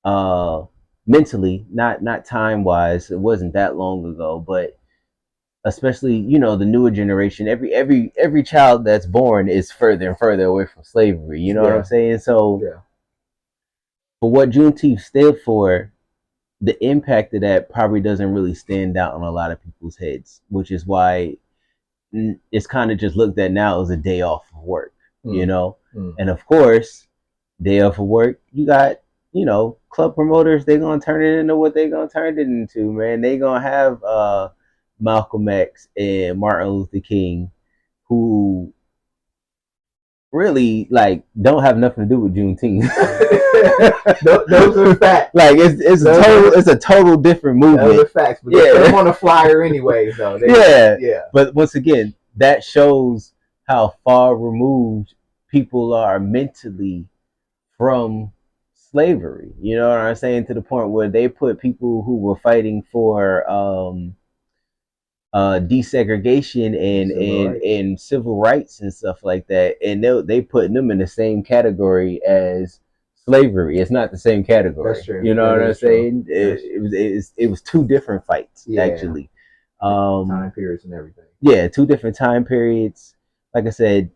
Speaker 1: uh, mentally, not time wise. It wasn't that long ago, but especially the newer generation. Every child that's born is further and further away from slavery. You know what I'm
Speaker 2: Yeah,
Speaker 1: saying? So
Speaker 2: yeah,
Speaker 1: for what Juneteenth stood for, the impact of that probably doesn't really stand out on a lot of people's heads, which is why it's kind of just looked at now as a day off of work, you
Speaker 2: mm,
Speaker 1: know?
Speaker 2: mm.
Speaker 1: And of course, day off of work, you got, club promoters, they're going to turn it into what they're going to turn it into, man. They going to have Malcolm X and Martin Luther King, who really like don't have nothing to do with Juneteenth.
Speaker 2: Those are facts.
Speaker 1: Like it's a total different
Speaker 2: Those
Speaker 1: movement.
Speaker 2: are facts. But they put them
Speaker 1: Yeah.
Speaker 2: on a flyer anyways, though.
Speaker 1: Yeah.
Speaker 2: Yeah,
Speaker 1: But once again, that shows how far removed people are mentally from slavery. You know what I'm saying? To the point where they put people who were fighting for desegregation and,
Speaker 2: civil
Speaker 1: and
Speaker 2: rights.
Speaker 1: and civil rights and stuff like that, and they putting them in the same category as slavery. It's not the same
Speaker 2: That's
Speaker 1: category.
Speaker 2: true.
Speaker 1: You know
Speaker 2: That
Speaker 1: what I'm
Speaker 2: is true.
Speaker 1: saying?
Speaker 2: That's
Speaker 1: It was two different fights
Speaker 2: yeah.
Speaker 1: actually.
Speaker 2: Different
Speaker 1: Um,
Speaker 2: time periods and everything.
Speaker 1: yeah, two different time periods. Like I said,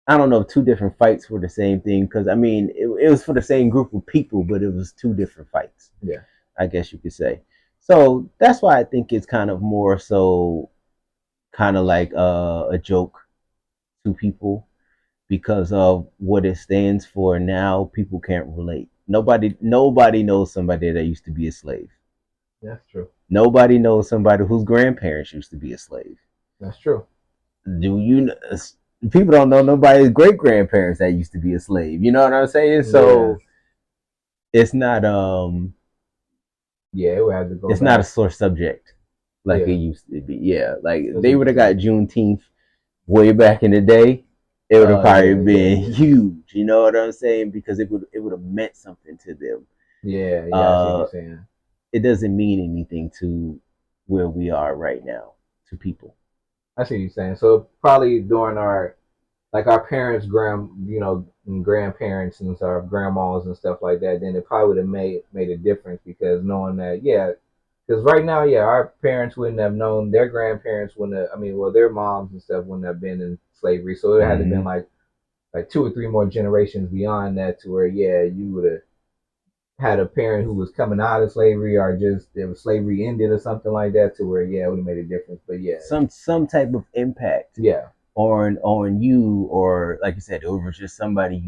Speaker 1: I don't know if two different fights were the same thing, because I mean it was for the same group of people, but it was two different fights.
Speaker 2: Yeah,
Speaker 1: I guess you could say. So that's why I think it's kind of more so kind of like a joke to people, because of what it stands for. Now people can't relate. Nobody knows somebody that used to be a slave.
Speaker 2: that's true.
Speaker 1: Nobody knows somebody whose grandparents used to be a slave.
Speaker 2: That's true.
Speaker 1: Do you? People don't know nobody's great grandparents that used to be a slave. You know what I'm saying?
Speaker 2: Yeah,
Speaker 1: So it's not
Speaker 2: yeah. It would have to go
Speaker 1: it's not a
Speaker 2: back.
Speaker 1: sore subject like it
Speaker 2: Yeah,
Speaker 1: used to be. Yeah, like
Speaker 2: that's
Speaker 1: they
Speaker 2: what
Speaker 1: would
Speaker 2: you're
Speaker 1: have got
Speaker 2: saying.
Speaker 1: Juneteenth way back in the day, it would have
Speaker 2: Oh
Speaker 1: probably
Speaker 2: yeah, yeah,
Speaker 1: been
Speaker 2: yeah,
Speaker 1: huge. You know what I'm saying? Because it would have meant something to them.
Speaker 2: yeah, yeah. I see what
Speaker 1: Uh,
Speaker 2: you're saying.
Speaker 1: it doesn't mean anything to where we are right now to people.
Speaker 2: I see what you're saying. So probably during our like our parents, grandparents and our grandmas and stuff like that, then it probably would have made a difference because knowing that, yeah, because right now, yeah, our parents wouldn't have known, their grandparents wouldn't have. I mean, well, their moms and stuff wouldn't have been in slavery, so it had to been
Speaker 1: Mm-hmm.
Speaker 2: like two or three more generations beyond that to where, yeah, you would have had a parent who was coming out of slavery or just there was slavery ended or something like that to where, yeah, it would have made a difference. But yeah,
Speaker 1: Some type of impact
Speaker 2: yeah,
Speaker 1: on you, or like you said, over just somebody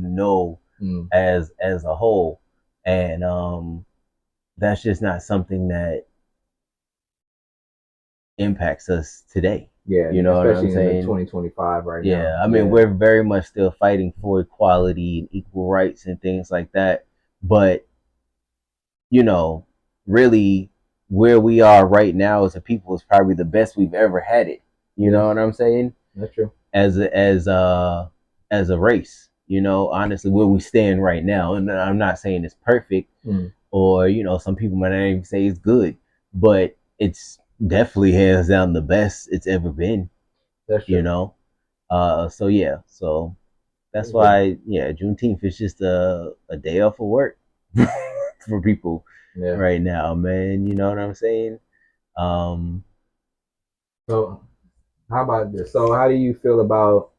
Speaker 2: mm,
Speaker 1: as a whole. And that's just not something that impacts us today.
Speaker 2: yeah,
Speaker 1: You know what I'm
Speaker 2: especially in the
Speaker 1: saying?
Speaker 2: 2025 right now.
Speaker 1: Yeah, I mean,
Speaker 2: Yeah,
Speaker 1: we're very much still fighting for equality and equal rights and things like that. But, you know, really, where we are right now as a people is probably the best we've ever had it. You
Speaker 2: yes,
Speaker 1: know what I'm saying?
Speaker 2: that's true.
Speaker 1: As a race, honestly, where we stand right now. And I'm not saying it's perfect,
Speaker 2: Mm,
Speaker 1: or, some people might not even say it's good, but it's definitely hands down the best it's ever been,
Speaker 2: that's
Speaker 1: you
Speaker 2: true.
Speaker 1: know? So yeah, so that's
Speaker 2: That's good.
Speaker 1: why, yeah, Juneteenth is just a day off of work for people
Speaker 2: Yeah.
Speaker 1: right now, man. You know what I'm saying? Um,
Speaker 2: So how about this? So how do you feel about,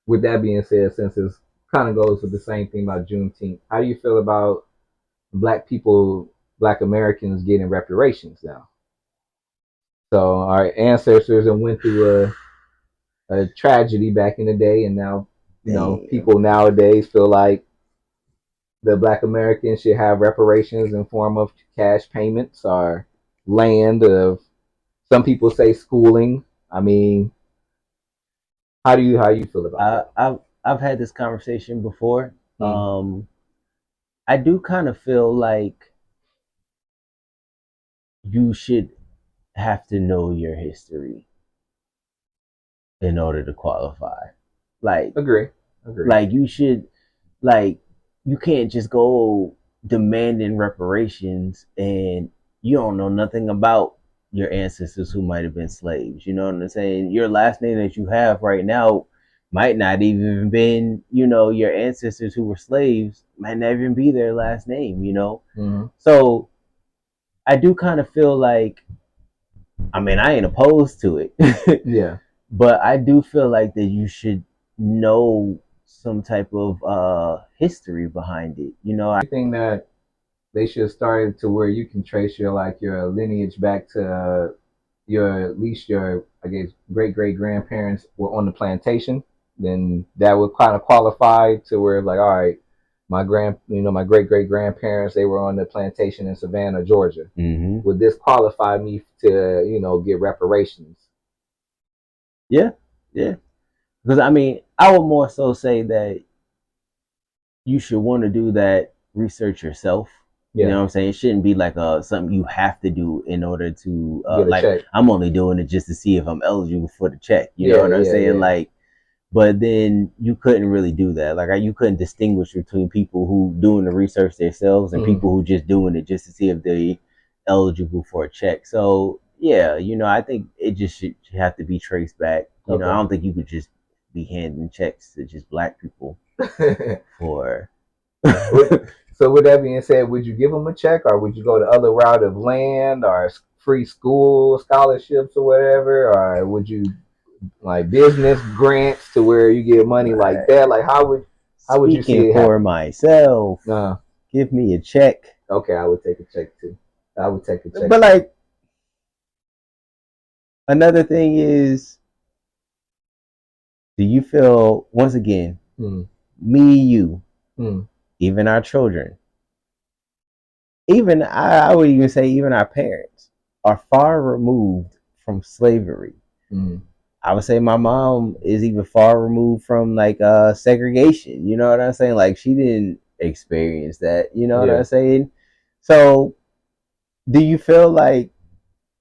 Speaker 2: with that being said, since it's kind of goes with the same thing about Juneteenth, how do you feel about black people, black Americans getting reparations now? So our ancestors and went through a tragedy back in the day, and now
Speaker 1: damn.
Speaker 2: people nowadays feel like the black Americans should have reparations in form of cash payments or land of, some people say schooling. I mean, how do you feel about
Speaker 1: I,
Speaker 2: that?
Speaker 1: I've I've had this conversation before, I do kind of feel like you should have to know your history in order to qualify. Like,
Speaker 2: Agree.
Speaker 1: like you should, like, you can't just go demanding reparations and you don't know nothing about your ancestors who might have been slaves. You know what I'm saying? Your last name that you have right now might not even been, your ancestors who were slaves might not even be their last name. So I do kind of feel like, I mean, I ain't opposed to it.
Speaker 2: Yeah.
Speaker 1: But I do feel like that you should know some type of history behind it.
Speaker 2: I think that they should start to where you can trace your lineage back to your at least your I guess great grandparents were on the plantation. Then that would kind of qualify to where like all right, my great grandparents they were on the plantation in Savannah, Georgia.
Speaker 1: Mm-hmm.
Speaker 2: Would this qualify me to get reparations?
Speaker 1: Yeah, yeah. Because I mean, I would more so say that you should want to do that research yourself.
Speaker 2: Yeah.
Speaker 1: You know what I'm saying? It shouldn't be like something you have to do in order to
Speaker 2: Get a
Speaker 1: like
Speaker 2: check.
Speaker 1: I'm only doing it just to see if I'm eligible for the check. You know what I'm saying?
Speaker 2: Yeah.
Speaker 1: Like, but then you couldn't really do that. Like you couldn't distinguish between people who doing the research themselves and people who just doing it just to see if they eligible for a check. So yeah, I think it just should have to be traced back. I don't think you could just be handing checks to just black people for.
Speaker 2: So with that being said, would you give them a check, or would you go the other route of land, or free school scholarships, or whatever, or would you like business grants to where you get money like that? Like how would you see it
Speaker 1: for
Speaker 2: happen?
Speaker 1: myself? Give me a check.
Speaker 2: Okay, I would take a check too. I would take a check.
Speaker 1: But like another thing is, do you feel once again, me, you, even our children, even I would even say even our parents are far removed from slavery. I would say my mom is even far removed from like segregation. You know what I'm saying? Like she didn't experience that. You know what I'm saying? So do you feel like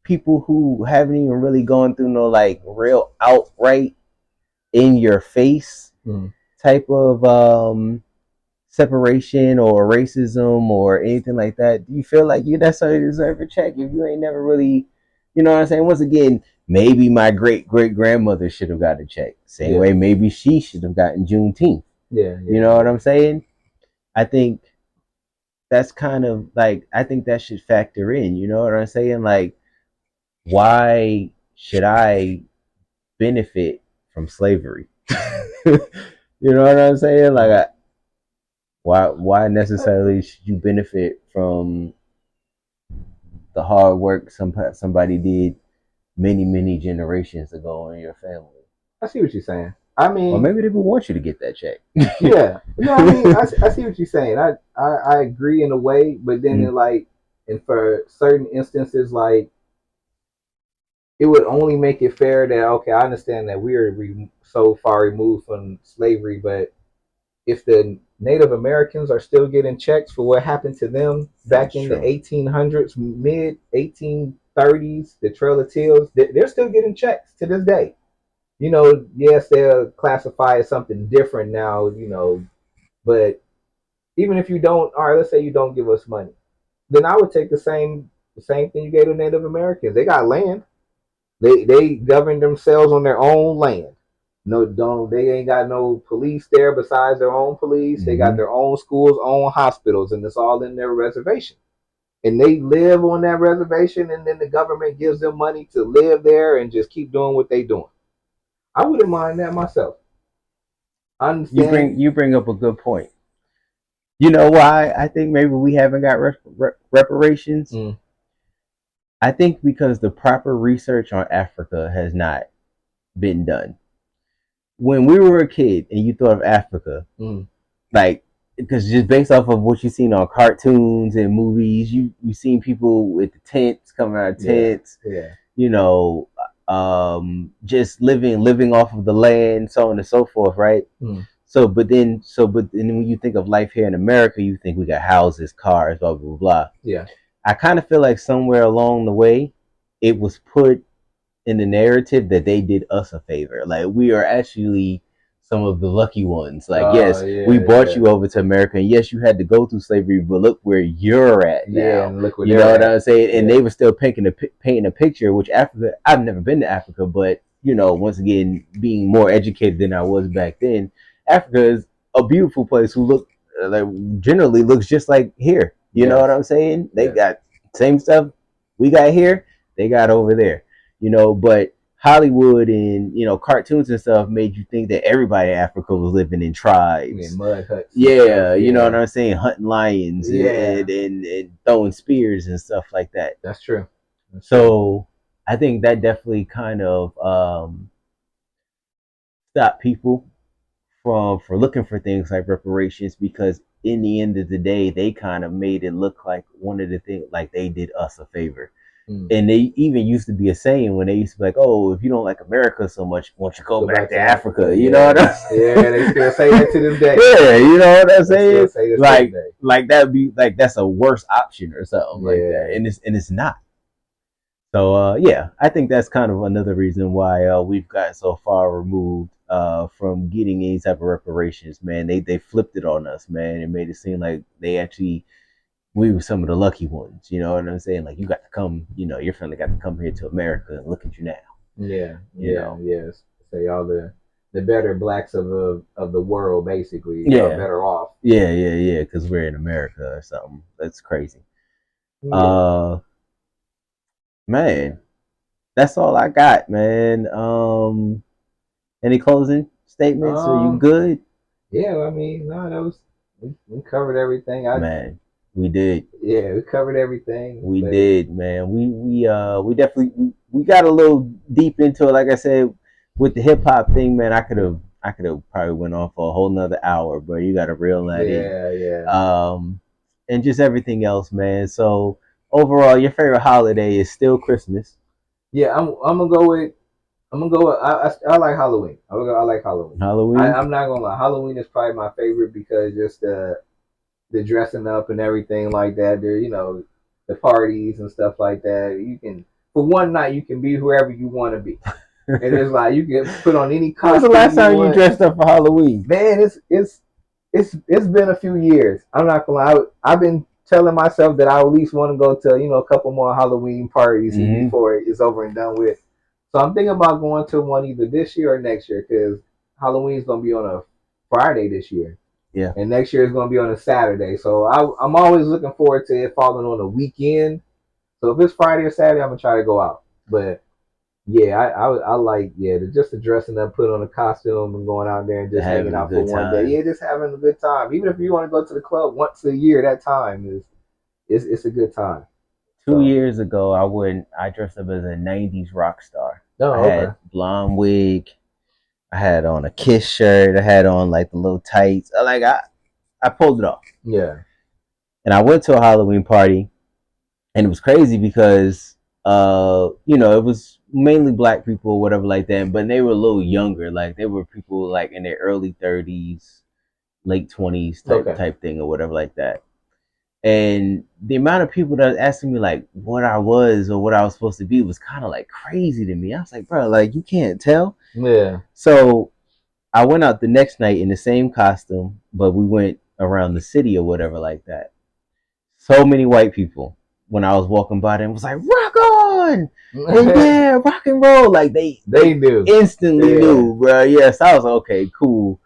Speaker 1: people who haven't even really gone through no like real outright in your face type of separation or racism or anything like that, do you feel like you necessarily deserve a check if you ain't never really, you know what I'm saying? Once again, maybe my great grandmother should have got a check. Same way maybe she should have gotten Juneteenth. You know what I'm saying? I think that's kind of like, I think that should factor in. You know what I'm saying? Like, why should I benefit from slavery? You know what I'm saying? Like, why necessarily should you benefit from the hard work somebody did many generations ago in your family?
Speaker 2: I see what you're saying. I mean,
Speaker 1: or maybe they would want you to get that check.
Speaker 2: Yeah, no, I mean, I see what you're saying. I agree in a way, but then and for certain instances, like it would only make it fair that okay, I understand that we are so far removed from slavery, but if the Native Americans are still getting checks for what happened to them back in the 1800s, mid 1830s, the Trail of Teals, they're still getting checks to this day. Yes, they'll classify as something different now, but even if you don't, all right, let's say you don't give us money, then I would take the same thing you gave to Native Americans. They got land. They govern themselves on their own land. No, don't they ain't got no police there besides their own police. They got their own schools, own hospitals, and it's all in their reservation. And they live on that reservation, and then the government gives them money to live there and just keep doing what they doing. I wouldn't mind that myself. I understand.
Speaker 1: You bring up a good point. You know why I think maybe we haven't got reparations? I think because the proper research on Africa has not been done. When we were a kid and you thought of Africa, like, because just based off of what you've seen on cartoons and movies, you seen people with the tents coming out of tents, just living off of the land, so on and so forth, right? but then when you think of life here in America, you think we got houses, cars, blah blah blah.
Speaker 2: Yeah.
Speaker 1: I kind of feel like somewhere along the way, it was put in the narrative that they did us a favor. Like we are actually some of the lucky ones. Like
Speaker 2: Oh
Speaker 1: yes, we
Speaker 2: yeah,
Speaker 1: brought
Speaker 2: yeah,
Speaker 1: you over to America, and yes, you had to go through slavery, but look where you're at
Speaker 2: yeah.
Speaker 1: now.
Speaker 2: And look where
Speaker 1: You know
Speaker 2: they're
Speaker 1: what
Speaker 2: at.
Speaker 1: I'm saying? And
Speaker 2: Yeah,
Speaker 1: they were still painting a picture. Which Africa, I've never been to Africa, but once again, being more educated than I was back then, Africa is a beautiful place who like generally looks just like here. You know what
Speaker 2: yes,
Speaker 1: I'm saying? They
Speaker 2: yes.
Speaker 1: got same stuff we got here, they got over there. But Hollywood and cartoons and stuff made you think that everybody in Africa was living in
Speaker 2: Yeah,
Speaker 1: tribes.
Speaker 2: mud huts and stuff.
Speaker 1: Yeah, you know what
Speaker 2: Yeah,
Speaker 1: I'm saying, hunting lions and
Speaker 2: yeah.
Speaker 1: and, and, and throwing spears and stuff like that.
Speaker 2: That's true. That's true.
Speaker 1: So I think that definitely kind of stopped people from looking for things like reparations, because in the end of the day, they kind of made it look like one of the things, like they did us a favor.
Speaker 2: Mm.
Speaker 1: And they even used to be a saying when they used to be like, "Oh, if you don't like America so much, why don't you go
Speaker 2: Go
Speaker 1: back
Speaker 2: back
Speaker 1: to
Speaker 2: to
Speaker 1: Africa?"
Speaker 2: Africa.
Speaker 1: You know what
Speaker 2: Yeah,
Speaker 1: I'm
Speaker 2: yeah. They still say that to this day.
Speaker 1: Yeah, you know what I'm
Speaker 2: They still
Speaker 1: saying?
Speaker 2: say this to this
Speaker 1: Like,
Speaker 2: day.
Speaker 1: like that'd be like that's a worse option or something like that,
Speaker 2: Yeah,
Speaker 1: and it's not. So yeah, I think that's kind of another reason why we've gotten so far removed from getting any type of reparations. Man, they flipped it on us, man, and made it seem like we were some of the lucky ones. You know what I'm saying? Like you got to come, your family got to come here to America and look at you now.
Speaker 2: yeah,
Speaker 1: You
Speaker 2: yeah,
Speaker 1: know?
Speaker 2: yes. Say all the better blacks of the world basically are
Speaker 1: Yeah,
Speaker 2: better off.
Speaker 1: yeah, because we're in America or something. That's crazy.
Speaker 2: Yeah.
Speaker 1: Uh, man, that's all I got, man. Any closing statements? Are you
Speaker 2: Um.
Speaker 1: good?
Speaker 2: Yeah. I mean, no, that was we covered everything.
Speaker 1: Man, we did.
Speaker 2: Yeah, we covered everything.
Speaker 1: We
Speaker 2: But
Speaker 1: did, man. We definitely we got a little deep into it. Like I said, with the hip hop thing, man, I could have probably went on for a whole nother hour, but you got to reel that in.
Speaker 2: yeah, yeah,
Speaker 1: Um, and just everything else, man. So overall, your favorite holiday is still Christmas,
Speaker 2: yeah. I'm gonna go with I like Halloween. I like Halloween.
Speaker 1: Halloween.
Speaker 2: I'm not gonna lie. Halloween is probably my favorite because just the dressing up and everything like that. The parties and stuff like that. You can for one night you can be whoever you want to be, and it's like you can put on any
Speaker 1: When was the last
Speaker 2: costume you
Speaker 1: time you
Speaker 2: want.
Speaker 1: dressed up for Halloween?
Speaker 2: Man, it's been a few years. I'm not gonna lie. I've been telling myself that I at least want to go to a couple more Halloween parties
Speaker 1: Mm-hmm.
Speaker 2: before it's over and done with. So I'm thinking about going to one either this year or next year because Halloween's gonna be on a Friday this year,
Speaker 1: Yeah.
Speaker 2: and next year is gonna be on a Saturday. So I'm always looking forward to it falling on a weekend. So if it's Friday or Saturday, I'm gonna try to go out. But yeah, I like just the dressing up, put on a costume, and going out there and just hanging
Speaker 1: Having a
Speaker 2: out for
Speaker 1: good
Speaker 2: one day.
Speaker 1: time.
Speaker 2: Yeah, just having a good time. Even if you want to go to the club once a year, that time it's a good time. So
Speaker 1: 2 years ago, I dressed up as a '90s rock star. I
Speaker 2: oh okay
Speaker 1: had blonde wig. I had on a Kiss shirt. I had on like the little tights. I pulled it off,
Speaker 2: yeah
Speaker 1: and I went to a Halloween party, and it was crazy because it was mainly black people or whatever like that, but they were a little younger. Like they were people like in their early 30s, late 20s type
Speaker 2: okay
Speaker 1: type thing or whatever like that. And the amount of people that was asking me like what I was or what I was supposed to be was kind of like crazy to me. I was like, bro, like you can't tell.
Speaker 2: yeah
Speaker 1: So I went out the next night in the same costume, but we went around the city or whatever like that. So many white people when I was walking by them was like, rock on! And yeah, rock and roll. Like they
Speaker 2: they do
Speaker 1: instantly
Speaker 2: yeah
Speaker 1: knew, bro. Yes, I was like, okay, cool.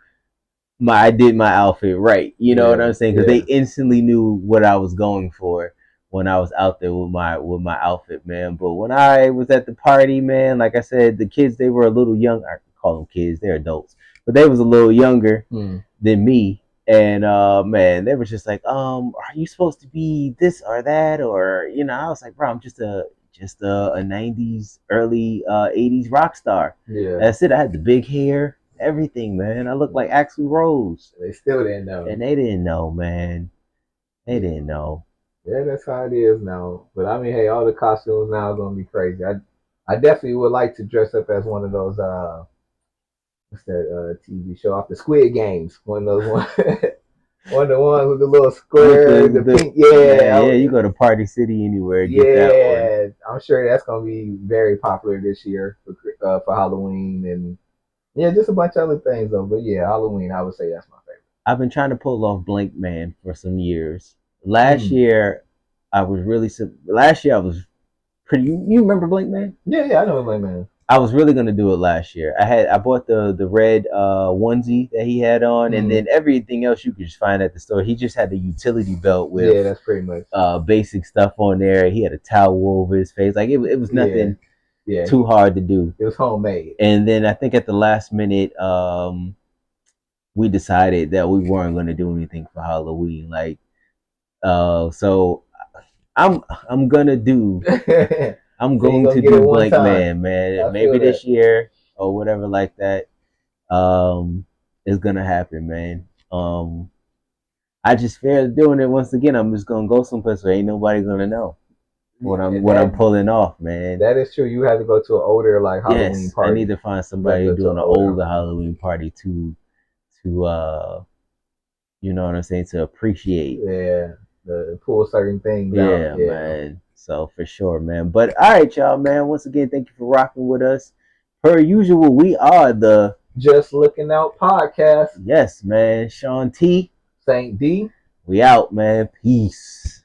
Speaker 1: I did my outfit right. You know what
Speaker 2: yeah
Speaker 1: I'm saying? Because they
Speaker 2: yeah
Speaker 1: instantly knew what I was going for when I was out there with my outfit, man. But when I was at the party, man, like I said, the kids they were a little young. I call them kids; they're adults, but they was a little younger
Speaker 2: hmm.
Speaker 1: than me. And man, they were just like, are you supposed to be this or that, or I was like, bro, I'm just a '90s, early '80s rock star.
Speaker 2: Yeah,
Speaker 1: That's it. I had the big hair, everything, man. I looked like Axl Rose,
Speaker 2: they still didn't know.
Speaker 1: and they didn't know, man. They
Speaker 2: Yeah,
Speaker 1: didn't know.
Speaker 2: yeah, that's how it is now. But I mean, hey, all the costumes now are gonna be crazy. I definitely would like to dress up as one of those what's that TV show off the Squid Games? One of those one, one of the ones with the little square, the pink.
Speaker 1: man,
Speaker 2: Yeah,
Speaker 1: yeah, you go to Party City anywhere, get that one.
Speaker 2: yeah. I'm sure that's gonna be very popular this year for Halloween and yeah, just a bunch of other things though. But yeah, Halloween, I would say that's my favorite.
Speaker 1: I've been trying to pull off Blank Man for some years. Last
Speaker 2: Mm.
Speaker 1: year, I was really. Last year, I was pretty. You remember Blank Man?
Speaker 2: Yeah, I know what man.
Speaker 1: I was really gonna do it last year. I bought the red onesie that he had on, and
Speaker 2: Mm.
Speaker 1: then everything else you could just find at the store. He just had the utility belt with
Speaker 2: Yeah, that's pretty much
Speaker 1: basic stuff on there. He had a towel over his face. Like it was
Speaker 2: yeah,
Speaker 1: nothing
Speaker 2: yeah.
Speaker 1: too hard to do.
Speaker 2: It was homemade.
Speaker 1: And then I think at the last minute, we decided that we weren't gonna do anything for Halloween. Like, so I'm gonna do I'm
Speaker 2: So you
Speaker 1: going
Speaker 2: gonna
Speaker 1: to
Speaker 2: get it
Speaker 1: do
Speaker 2: one
Speaker 1: Blank
Speaker 2: time.
Speaker 1: Man, man.
Speaker 2: I feel
Speaker 1: Maybe
Speaker 2: that.
Speaker 1: this year or whatever like that. It's gonna happen, man. I just fear doing it once again. I'm just gonna go someplace where ain't nobody gonna know what I'm
Speaker 2: That
Speaker 1: pulling off, man.
Speaker 2: that is true. You have to go to an older like Halloween
Speaker 1: Yes, I need
Speaker 2: party.
Speaker 1: to find
Speaker 2: You have to
Speaker 1: somebody
Speaker 2: go to
Speaker 1: doing
Speaker 2: an
Speaker 1: an
Speaker 2: older
Speaker 1: older
Speaker 2: Halloween.
Speaker 1: Halloween party to you know what I'm saying, to appreciate.
Speaker 2: Yeah, the pull certain things out.
Speaker 1: Yeah,
Speaker 2: Yeah,
Speaker 1: man. So for sure, man. But all right, y'all, man. Once again, thank you for rocking with us. Per usual, we are the
Speaker 2: just looking out podcast.
Speaker 1: yes, man. Sean T.
Speaker 2: Saint D.
Speaker 1: We out, man. Peace.